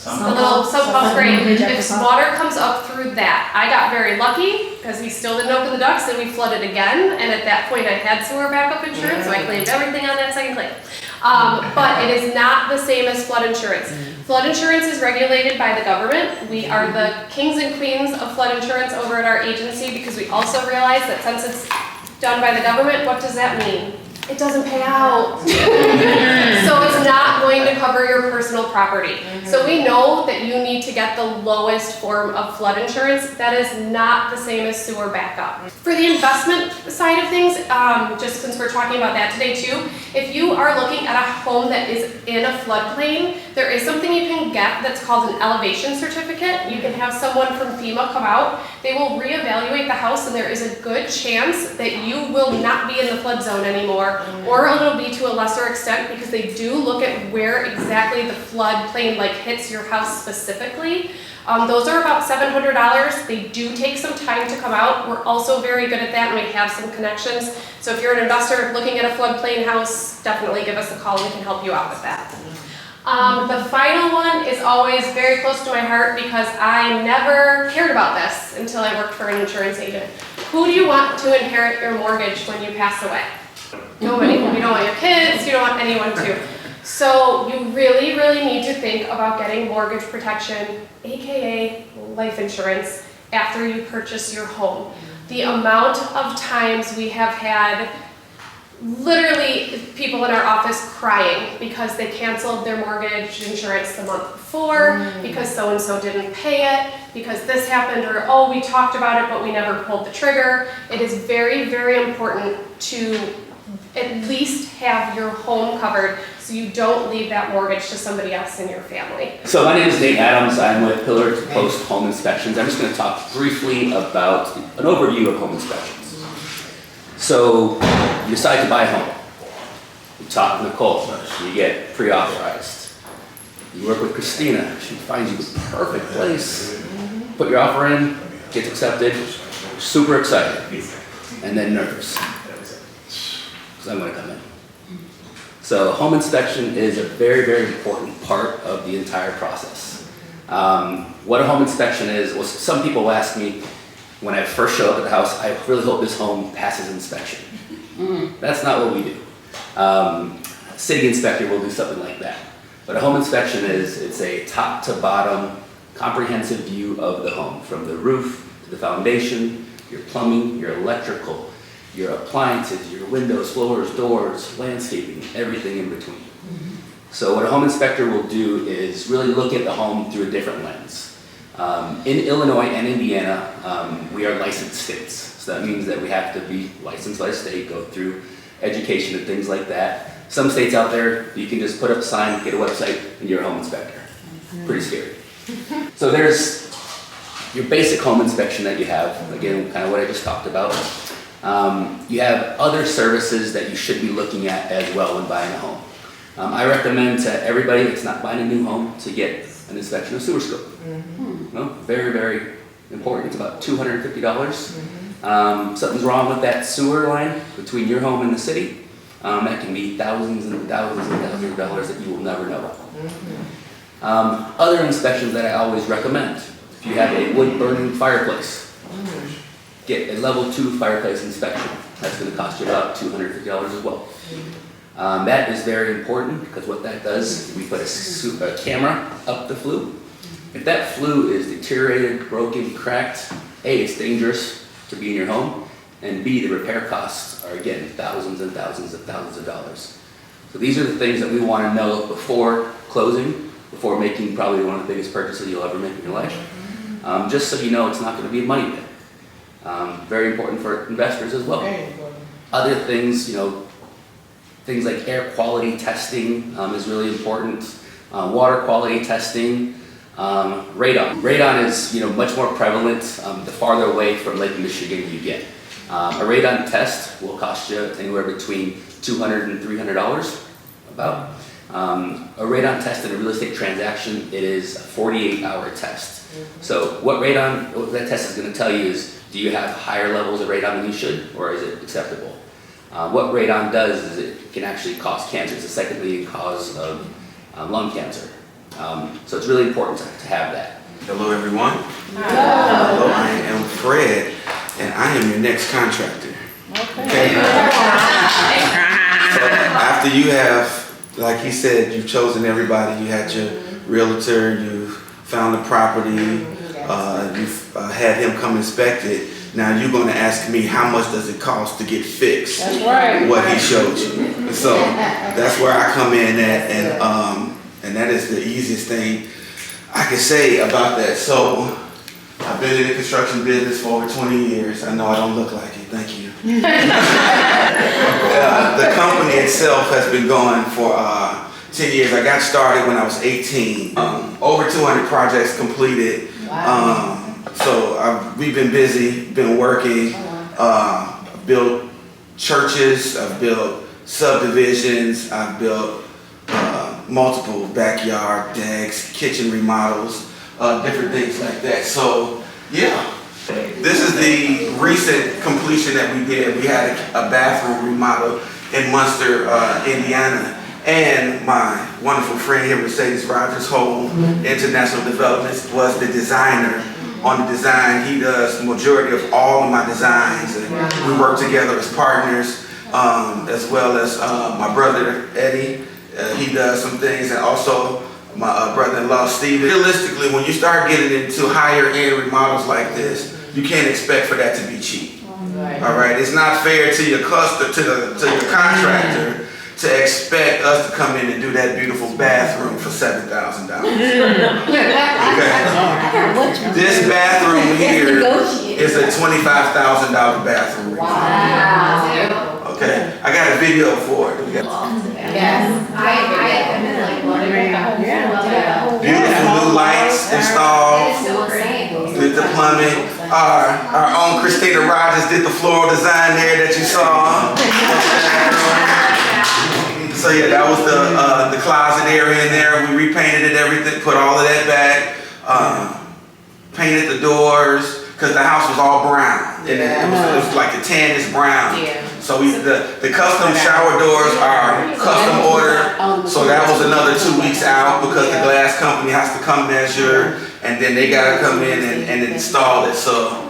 The little sump pump drain. If water comes up through that, I got very lucky because he still didn't open the ducts and we flooded again. And at that point I had sewer backup insurance, so I claimed everything on that second claim. But it is not the same as flood insurance. Flood insurance is regulated by the government. We are the kings and queens of flood insurance over at our agency because we also realize that since it's done by the government, what does that mean? It doesn't pay out. So it's not going to cover your personal property. So we know that you need to get the lowest form of flood insurance. That is not the same as sewer backup. For the investment side of things, just since we're talking about that today too, if you are looking at a home that is in a floodplain, there is something you can get that's called an elevation certificate. You can have someone from FEMA come out. They will reevaluate the house, and there is a good chance that you will not be in the flood zone anymore, or it'll be to a lesser extent because they do look at where exactly the floodplain hits your house specifically. Those are about $700. They do take some time to come out. We're also very good at that, and we have some connections. So if you're an investor looking at a floodplain house, definitely give us a call and we can help you out with that. The final one is always very close to my heart because I never cared about this until I worked for an insurance agent. Who do you want to inherit your mortgage when you pass away? Nobody. You don't want your kids, you don't want anyone to. So you really, really need to think about getting mortgage protection, aka life insurance, after you purchase your home. The amount of times we have had literally people in our office crying because they canceled their mortgage insurance the month before, because so-and-so didn't pay it, because this happened, or oh, we talked about it but we never pulled the trigger. It is very, very important to at least have your home covered so you don't leave that mortgage to somebody else in your family. So my name is Nate Adams. I'm with Pillar to Post Home Inspections. I'm just going to talk briefly about an overview of home inspections. So you decide to buy a home. You talk to Nicole. You get pre-authorized. You work with Christina. She finds you the perfect place. Put your offer in, gets accepted. Super excited. And then nervous. Because I'm going to come in. So home inspection is a very, very important part of the entire process. What a home inspection is, well, some people ask me when I first show up at the house, I really hope this home passes inspection. That's not what we do. A city inspector will do something like that. But a home inspection it's a top to bottom comprehensive view of the home, from the roof to the foundation, your plumbing, your electrical, your appliances, your windows, floors, doors, landscaping, everything in between. So what a home inspector will do is really look at the home through a different lens. In Illinois and Indiana, we are licensed states. So that means that we have to be licensed by the state, go through education and things like that. Some states out there, you can just put up a sign, get a website, and you're a home inspector. Pretty scary. So there's your basic home inspection that you have, again, kind of what I just talked about. You have other services that you should be looking at as well when buying a home. I recommend to everybody that's not buying a new home to get an inspection of sewer scope. Very, very important. It's about $250. Something's wrong with that sewer line between your home and the city. That can be thousands and thousands and thousands of dollars that you will never know. Other inspections that I always recommend: if you have a wood burning fireplace, get a level 2 fireplace inspection. That's going to cost you about $250 as well. That is very important because what that does is we put a camera up the flue. If that flue is deteriorated, broken, cracked, A, it's dangerous to be in your home, and B, the repair costs are, again, thousands and thousands and thousands of dollars. So these are the things that we want to know before closing, before making probably one of the biggest purchases you'll ever make in your life. Just so you know it's not going to be a money pit. Very important for investors as well. Other things, things like air quality testing is really important. Water quality testing. Radon. Radon is much more prevalent the farther away from Lake Michigan you get. A radon test will cost you anywhere between $200 and $300 about. A radon test in a real estate transaction, it is a 48-hour test. So what that test is going to tell you is, do you have higher levels of radon than you should, or is it acceptable? What radon does is it can actually cause cancer. It's the second leading cause of lung cancer. So it's really important to have that. Hello everyone. Hello, I am Fred, and I am your next contractor. Okay. So after you have, like he said, you've chosen everybody, you had your realtor, you found the property, you've had him come inspect it. Now you're going to ask me how much does it cost to get fixed. That's right. What he showed you. So that's where I come in at, and that is the easiest thing I can say about that. So I've been in the construction business for over 20 years. I know I don't look like it. Thank you. The company itself has been going for 10 years. I got started when I was 18. Over 200 projects completed. Wow. So we've been busy, been working. I've built churches, I've built subdivisions, I've built multiple backyard decks, kitchen remodels, different things like that. So yeah, this is the recent completion that we did. We had a bathroom remodel in Munster, Indiana. And my wonderful friend here, Mercedes Rogers Home International Developments, was the designer on the design. He does the majority of all of my designs, and we work together as partners, as well as my brother Eddie. He does some things, and also my brother-in-law Steven. Realistically, when you start getting into higher end remodels like this, you can't expect for that to be cheap. All right, it's not fair to your customer, to your contractor, to expect us to come in and do that beautiful bathroom for $7,000. Okay. This bathroom here is a $25,000 bathroom. Wow. Okay, I got a video for it. Yes. Beautiful new lights installed. Did the plumbing. Our own Christina Rogers did the floral design there that you saw. So yeah, that was the closet area in there. We repainted it, everything, put all of that back. Painted the doors, because the house was all brown. And it was like the tan is brown. Yeah. So the custom shower doors are custom ordered. So that was another 2 weeks out because the glass company has to come measure, and then they gotta come in and install it. So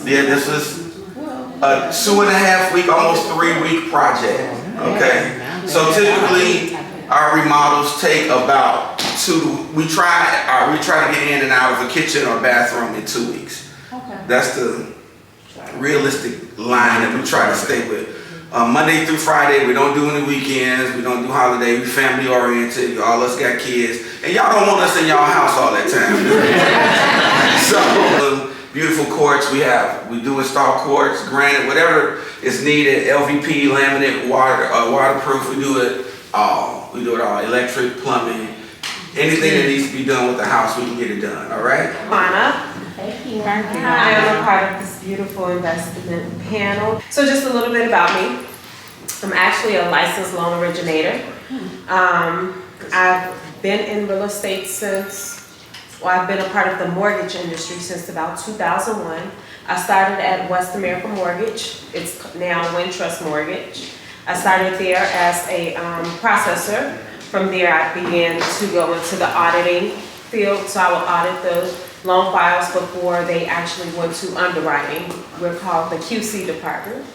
yeah, this was a 2.5 week, almost 3 week project. Okay. So typically our remodels take about we try to get in and out of a kitchen or bathroom in 2 weeks. Okay. That's the realistic line that we try to stay with. Monday through Friday, we don't do any weekends, we don't do holidays, we family oriented, all us got kids, and y'all don't want us in y'all house all that time. So beautiful quartz we do install quartz, granite, whatever is needed, LVP, laminate, waterproof, we do it all. We do it all, electric, plumbing, anything that needs to be done with the house, we can get it done, all right? Thank you. I am a part of this beautiful investment panel. So just a little bit about me. I'm actually a licensed loan originator. I've been in real estate I've been a part of the mortgage industry since about 2001. I started at West America Mortgage. It's now Wintrust Mortgage. I started there as a processor. From there, I began to go into the auditing field, so I would audit the loan files before they actually went to underwriting. We're called the QC department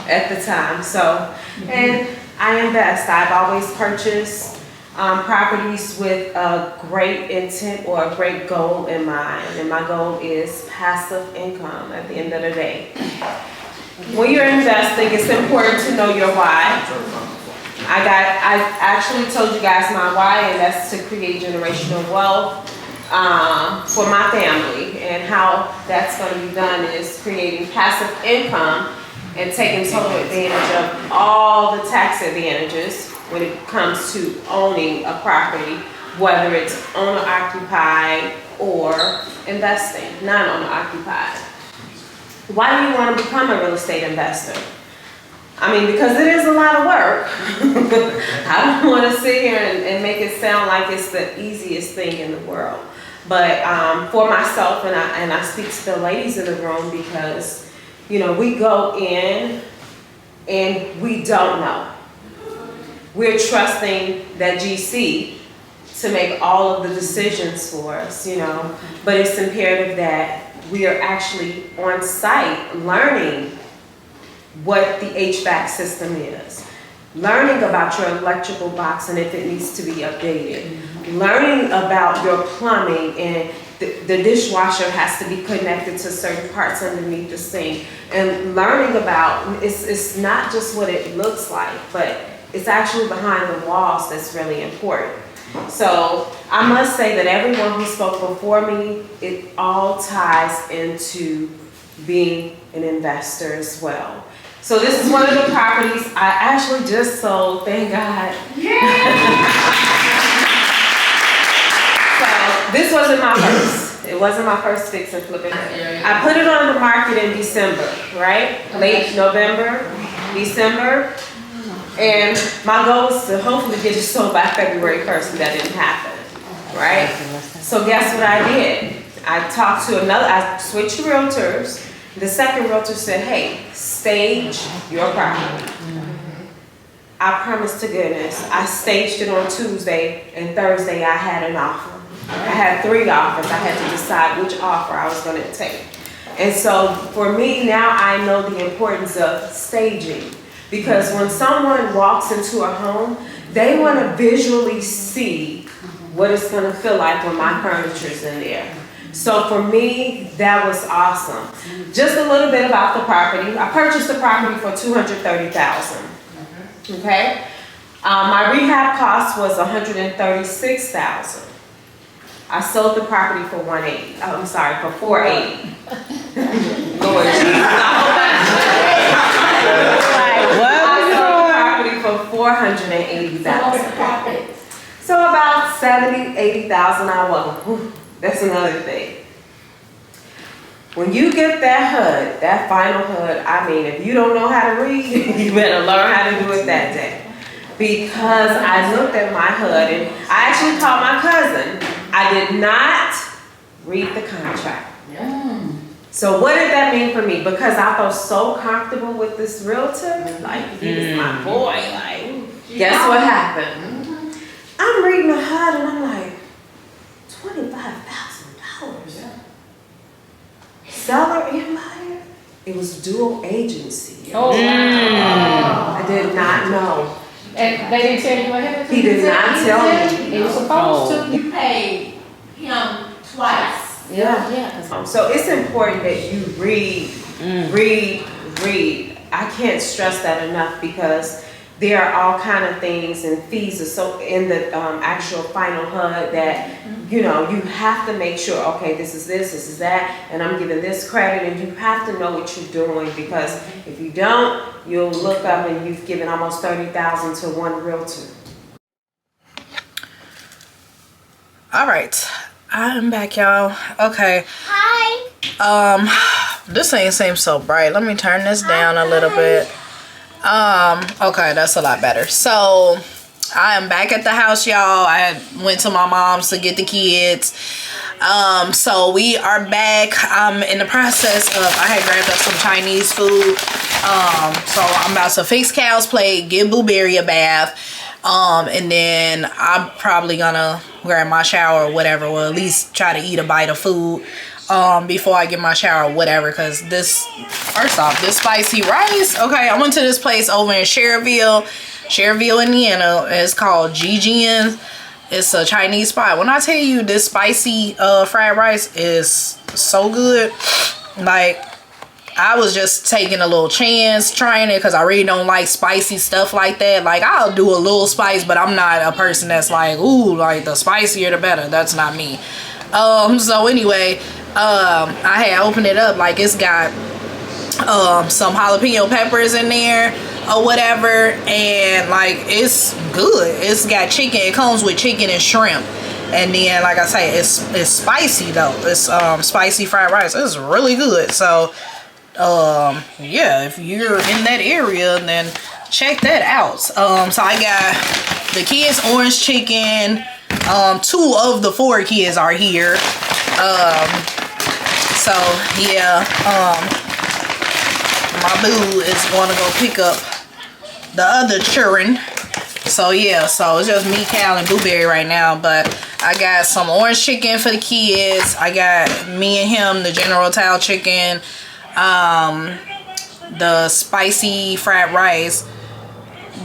at the time. So, and I invest. I've always purchased properties with a great intent or a great goal in mind, and my goal is passive income at the end of the day. When you're investing, it's important to know your why. I actually told you guys my why, and that's to create generational wealth for my family. And how that's going to be done is creating passive income and taking total advantage of all the tax advantages when it comes to owning a property, whether it's owner-occupied or investing, non-owner-occupied. Why do you want to become a real estate investor? I mean, because it is a lot of work. I don't want to sit here and make it sound like it's the easiest thing in the world. But for myself, and I speak to the ladies in the room, because, you know, we go in and we don't know. We're trusting that GC to make all of the decisions for us, you know. But it's imperative that we are actually on site learning what the HVAC system is, learning about your electrical box and if it needs to be updated, learning about your plumbing and the dishwasher has to be connected to certain parts underneath the sink, and learning about, it's not just what it looks like, but it's actually behind the walls that's really important. So I must say that everyone who spoke before me, it all ties into being an investor as well. So this is one of the properties I actually just sold, thank God. So this wasn't my first. It wasn't my first fix and flip it. I put it on the market in December, right? Late November, December. And my goal was to hopefully get it sold by February 1st, and that didn't happen, right? So guess what I did? I switched realtors. The second realtor said, hey, stage your property. I promise to goodness, I staged it on Tuesday, and Thursday I had an offer. I had 3 offers. I had to decide which offer I was going to take. And so for me, now I know the importance of staging. Because when someone walks into a home, they want to visually see what it's going to feel like when my furniture's in there. So for me, that was awesome. Just a little bit about the property. I purchased the property for $230,000. Okay? My rehab cost was $136,000. I sold the property for $480. Lord Jesus. For $480,000. So about $70,000, $80,000 I won. That's another thing. When you get that HUD, that final HUD, I mean, if you don't know how to read, you better learn how to do it that day. Because I looked at my HUD and I actually called my cousin. I did not read the contract. So what did that mean for me? Because I felt so comfortable with this realtor, like he was my boy, like, guess what happened? I'm reading the HUD and I'm like, $25,000. Seller and buyer? It was dual agency. Oh, I did not know. And they didn't tell you what happened? He did not tell me. He was supposed to. You paid him twice. Yeah. So it's important that you read. I can't stress that enough, because there are all kind of things and fees in the actual final HUD that, you know, you have to make sure, okay, this is that, and I'm giving this credit, and you have to know what you're doing, because if you don't, you'll look up and you've given almost $30,000 to one realtor. All right, I'm back, y'all. Okay. Hi. This ain't seem so bright. Let me turn this down a little bit. Okay, that's a lot better. So I am back at the house, y'all. I went to my mom's to get the kids. So we are back. I'm in the process of, I had grabbed up some Chinese food. So I'm about to fix Cal's plate, give Blueberry a bath. And then I'm probably gonna grab my shower or whatever, or at least try to eat a bite of food before I get my shower or whatever. Because this, first off, this spicy rice. Okay, I went to this place over in Cherville, Indiana. It's called Gigian's. It's a Chinese spot. When I tell you this spicy fried rice is so good, like, I was just taking a little chance trying it because I really don't like spicy stuff like that. Like, I'll do a little spice, but I'm not a person that's like, ooh, like, the spicier the better. That's not me. So anyway, I had opened it up. Like, it's got some jalapeno peppers in there or whatever, and like, it's good. It's got chicken. It comes with chicken and shrimp. And then, like I say, it's spicy though. It's spicy fried rice. It's really good. So yeah, if you're in that area, then check that out. So I got the kids orange chicken. 2 of the 4 kids are here. So yeah, my boo is gonna go pick up the other children. So yeah, so it's just me, Cal, and Blueberry right now. But I got some orange chicken for the kids. I got me and him the General Tao chicken. The spicy fried rice,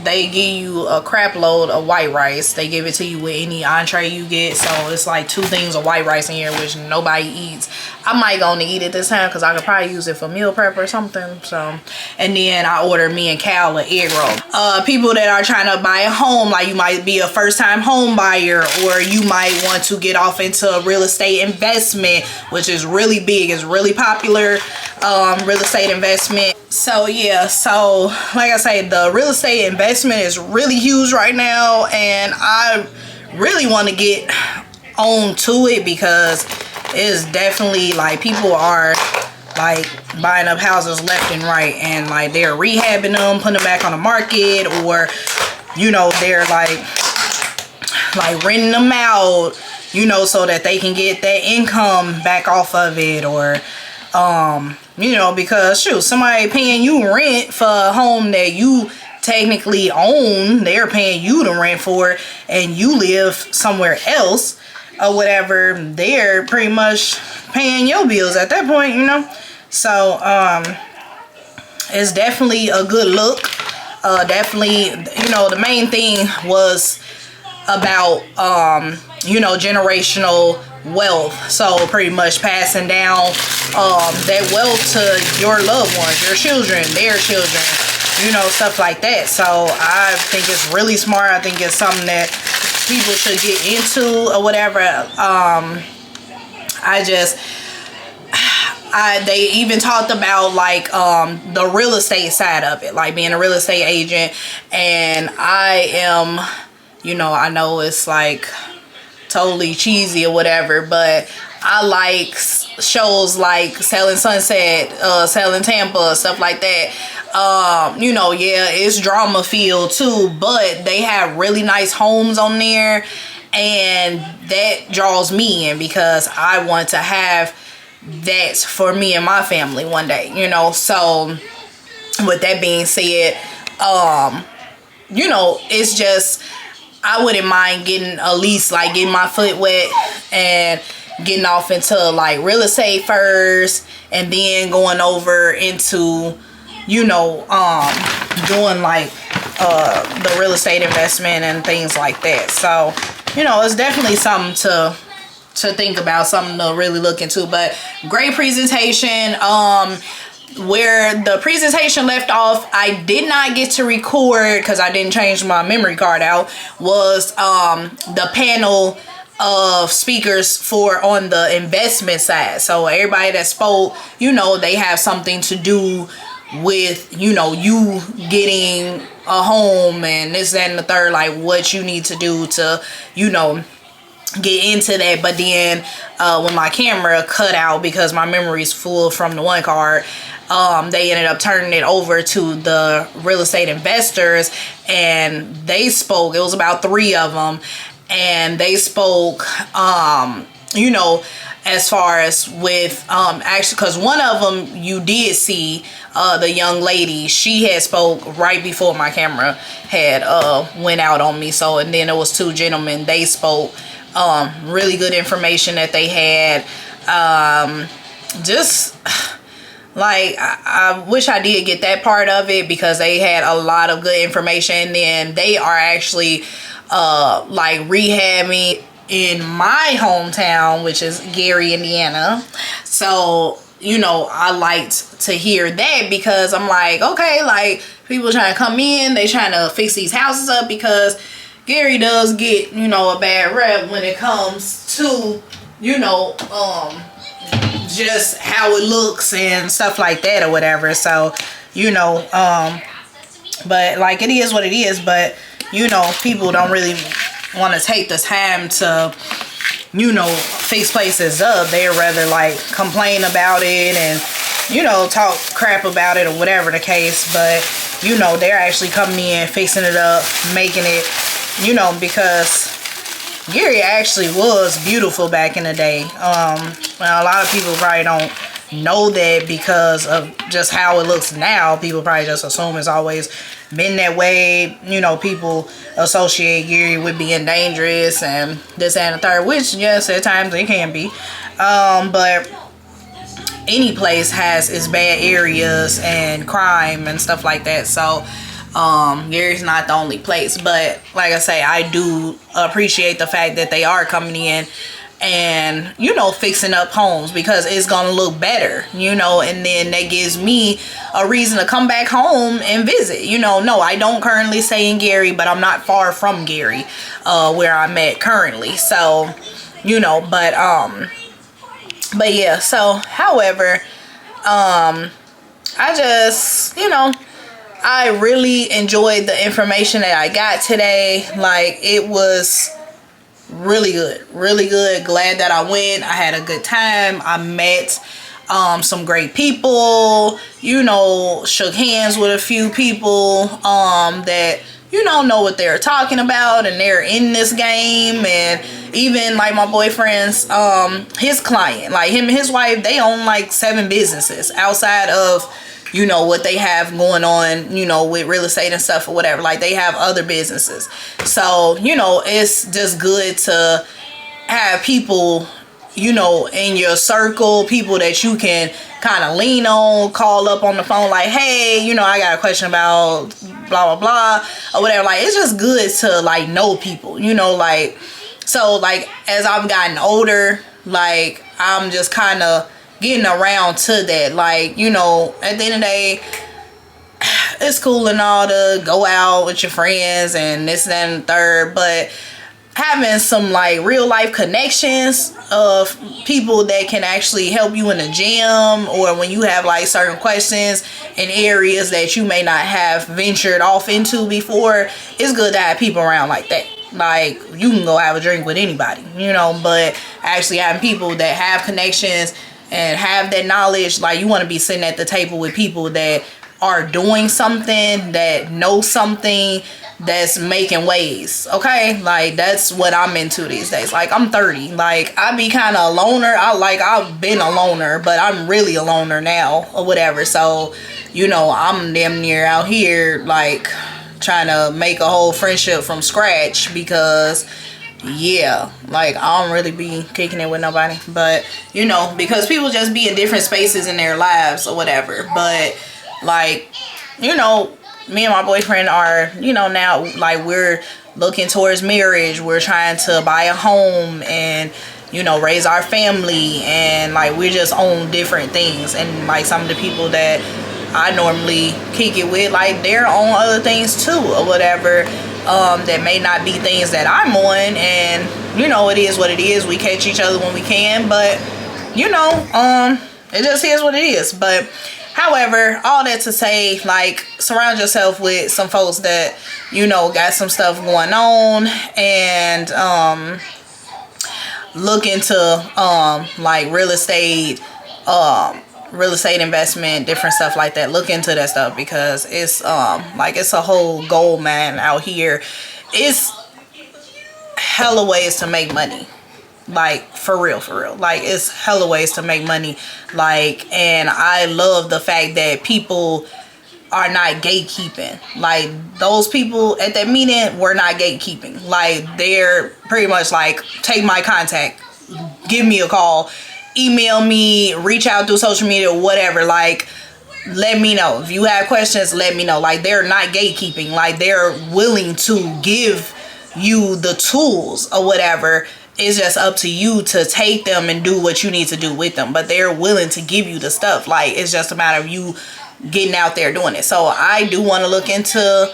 they give you a crap load of white rice. They give it to you with any entree you get. So it's like 2 things of white rice in here, which nobody eats. I might go to eat it this time because I could probably use it for meal prep or something. So, and then I ordered me and Cal an egg roll. People that are trying to buy a home, like you might be a first-time home buyer, or you might want to get off into a real estate investment, which is really big. It's really popular, real estate investment. So yeah, so like I say, the real estate investment is really huge right now, and I really want to get on to it because it's definitely like people are like buying up houses left and right, and like they're rehabbing them, putting them back on the market, or you know, they're like renting them out, you know, so that they can get that income back off of it, or you know, because shoot, somebody paying you rent for a home that you technically own, they're paying you to rent for, and you live somewhere else or whatever, they're pretty much paying your bills at that point, you know. So it's definitely a good look. Definitely, you know, the main thing was about you know, generational wealth. So pretty much passing down that wealth to your loved ones, your children, their children, you know, stuff like that. So I think it's really smart. I think it's something that people should get into or whatever. They even talked about like the real estate side of it, like being a real estate agent. And I am, you know, I know it's like totally cheesy or whatever, but I like shows like Selling Sunset, Selling Tampa, stuff like that. You know, yeah, it's drama filled too, but they have really nice homes on there, and that draws me in because I want to have that for me and my family one day, you know. So with that being said, you know, it's just, I wouldn't mind getting at least like getting my foot wet and getting off into like real estate first, and then going over into, you know, doing like the real estate investment and things like that. So, you know, it's definitely something to think about, something to really look into. But great presentation. Where the presentation left off, I did not get to record because I didn't change my memory card out, was the panel of speakers for on the investment side. So everybody that spoke, you know, they have something to do with, you know, you getting a home and this, that, and the third, like what you need to do to, you know, get into that. But then when my camera cut out because my memory's full from the one card, they ended up turning it over to the real estate investors, and they spoke. It was about 3 of them, and they spoke, you know, as far as with actually, because one of them you did see, the young lady, she had spoke right before my camera had went out on me. So, and then there was two gentlemen, they spoke really good information that they had. Just like I wish I did get that part of it, because they had a lot of good information. Then they are actually like rehabbing in my hometown, which is Gary, Indiana. So, you know, I liked to hear that, because I'm like, okay, like people trying to come in, they trying to fix these houses up, because Gary does get, you know, a bad rep when it comes to, you know, just how it looks and stuff like that or whatever. So, you know, but like it is what it is. But, you know, people don't really want to take the time to, you know, fix places up. They'd rather like complain about it and, you know, talk crap about it or whatever the case. But, you know, they're actually coming in, fixing it up, making it, you know, because Gary actually was beautiful back in the day. Well, a lot of people probably don't know that because of just how it looks now. People probably just assume it's always been that way. You know, people associate Gary with being dangerous and this and the third, which yes, at times it can be. But any place has its bad areas and crime and stuff like that. So Gary's not the only place. But like I say, I do appreciate the fact that they are coming in and, you know, fixing up homes, because it's gonna look better, you know, and then that gives me a reason to come back home and visit. You know, no, I don't currently stay in Gary, but I'm not far from Gary, where I'm at currently. So, you know, but yeah, so however, I just, you know, I really enjoyed the information that I got today. Like, it was really good, really good. Glad that I went. I had a good time. I met some great people, you know, shook hands with a few people that, you know what they're talking about, and they're in this game. And even like my boyfriend's his client, like him and his wife, they own like 7 businesses outside of, you know, what they have going on, you know, with real estate and stuff or whatever. Like, they have other businesses. So, you know, it's just good to have people, you know, in your circle, people that you can kind of lean on, call up on the phone like, hey, you know, I got a question about blah, blah, blah, or whatever. Like, it's just good to, like, know people, you know, like, so, like, as I've gotten older, like, I'm just kind of getting around to that. Like, you know, at the end of the day, it's cool and all to go out with your friends and this, that, and the third, but having some like real life connections of people that can actually help you in the gym, or when you have like certain questions in areas that you may not have ventured off into before, it's good to have people around like that. Like, you can go have a drink with anybody, you know, but actually having people that have connections and have that knowledge, like, you want to be sitting at the table with people that are doing something, that know something, that's making waves. Okay, like, that's what I'm into these days. Like, I'm 30, like, I be kind of a loner. I've been a loner, but I'm really a loner now or whatever. So, you know, I'm damn near out here like trying to make a whole friendship from scratch, because yeah, like, I don't really be kicking it with nobody. But, you know, because people just be in different spaces in their lives or whatever. But, like, you know, me and my boyfriend are, you know, now, like, we're looking towards marriage. We're trying to buy a home and, you know, raise our family. And, like, we're just on different things. And, like, some of the people that I normally kick it with, like, they're on other things too or whatever. That may not be things that I'm on, and, you know, it is what it is. We catch each other when we can, but, you know, it just is what it is. But however, all that to say, like, surround yourself with some folks that, you know, got some stuff going on, and look into like real estate investment, different stuff like that. Look into that stuff, because it's like, it's a whole gold mine out here. It's hella ways to make money. Like, for real, for real. Like, it's hella ways to make money. Like, and I love the fact that people are not gatekeeping. Like, those people at that meeting were not gatekeeping. Like, they're pretty much like, take my contact, give me a call, email me, reach out through social media, whatever. Like, let me know. If you have questions, let me know. Like, they're not gatekeeping. Like, they're willing to give you the tools or whatever. It's just up to you to take them and do what you need to do with them. But they're willing to give you the stuff. Like, it's just a matter of you getting out there doing it. So I do want to look into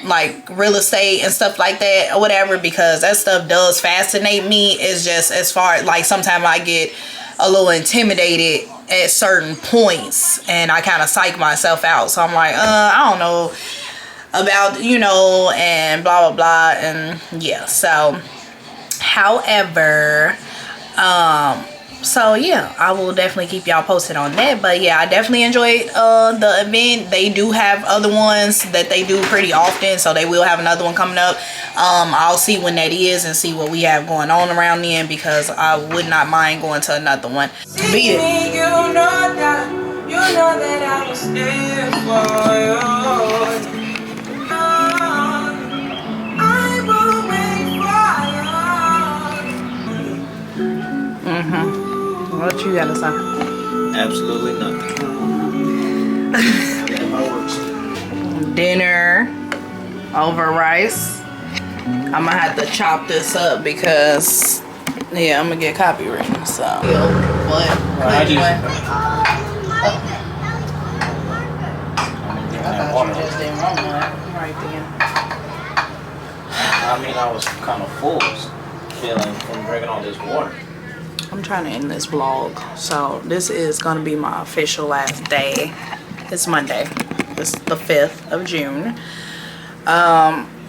like real estate and stuff like that or whatever, because that stuff does fascinate me. It's just, as far as like, sometimes I get a little intimidated at certain points and I kind of psych myself out. So I'm like, I don't know about, you know, and blah blah blah. And yeah, so however, so yeah, I will definitely keep y'all posted on that. But yeah, I definitely enjoyed the event. They do have other ones that they do pretty often, so they will have another one coming up. I'll see when that is and see what we have going on around then, because I would not mind going to another one. Beat it. You know that I was there for you. I will wait for you. What you gotta say? Absolutely nothing. Dinner over rice. I'm gonna have to chop this up because yeah, I'm gonna get copywritten. So what? I thought you just didn't want one right then. I mean, I was kind of full, feeling from drinking all this water. I'm trying to end this vlog. So this is gonna be my official last day. It's Monday. It's the 5th of June.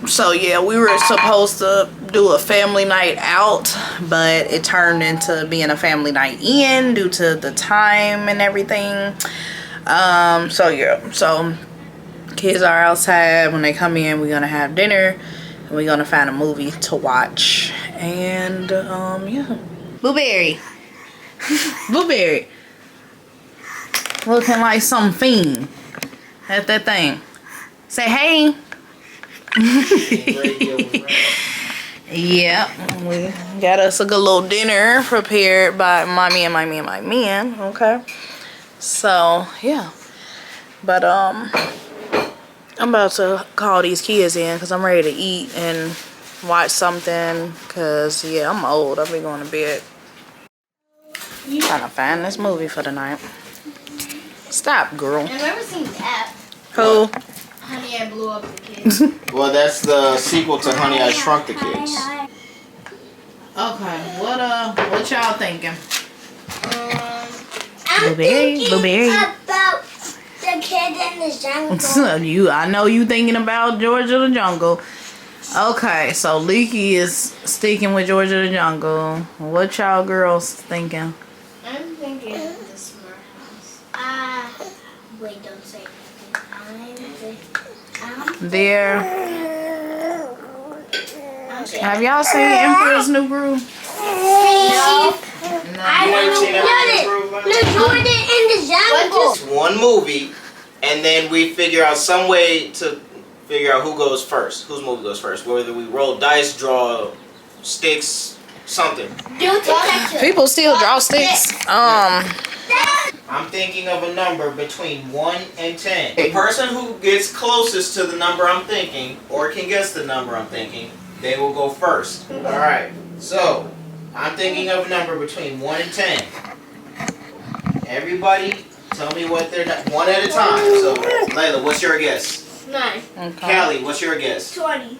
So yeah, we were supposed to do a family night out, but it turned into being a family night in due to the time and everything. So yeah, so kids are outside. When they come in, we're gonna have dinner and we're gonna find a movie to watch. And yeah. Blueberry. Blueberry. Looking like some fiend at that thing. Say hey. Yep, we got us a good little dinner prepared by my man. Okay, so yeah, but I'm about to call these kids in because I'm ready to eat and watch something, because yeah, I'm old. I'll be going to bed. Trying to find this movie for the night. Stop, girl. I've never seen that. Who? Honey, I Blew Up the Kids. Well, that's the sequel to Honey, I Shrunk the Kids. Okay, what y'all thinking? I'm thinking about the Kid in the Jungle. I know you thinking about George of the Jungle. Okay, so Leaky is sticking with George of the Jungle. What y'all girls thinking? I'm thinking The Smart House. Wait, don't say anything. There. Have y'all seen Emperor's New Groove? No. I Jordan in the Jungle. Just one movie, and then we figure out some way to figure out who goes first. Whose movie goes first? Whether we roll dice, draw sticks, something. People still draw sticks. I'm thinking of a number between 1 and 10. A person who gets closest to the number I'm thinking, or can guess the number I'm thinking, they will go first. Alright, so I'm thinking of a number between 1 and 10. Everybody tell me what they're one at a time. So Layla, what's your guess? 9. Okay. Callie, what's your guess? 20.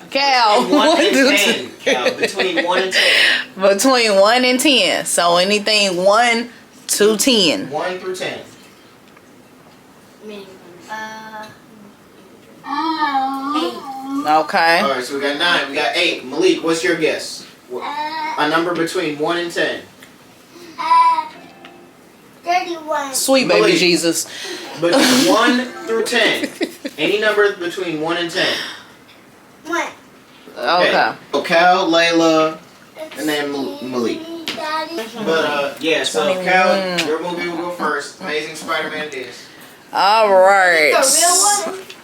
Cal. 1 and 10. Cal, between 1 and 10. Between 1 and 10. So anything 1 to 10. 1 through 10. Okay. Alright, so we got 9. We got 8. Malik, what's your guess? A number between 1 and 10. 31. Sweet baby Malik. Jesus. Between 1 through 10. Any number between 1 and 10. 1. Okay. So Cal, Layla, and then Malik. But yeah, so Callie, your movie will go first. Amazing Spider-Man is. All right. The real one?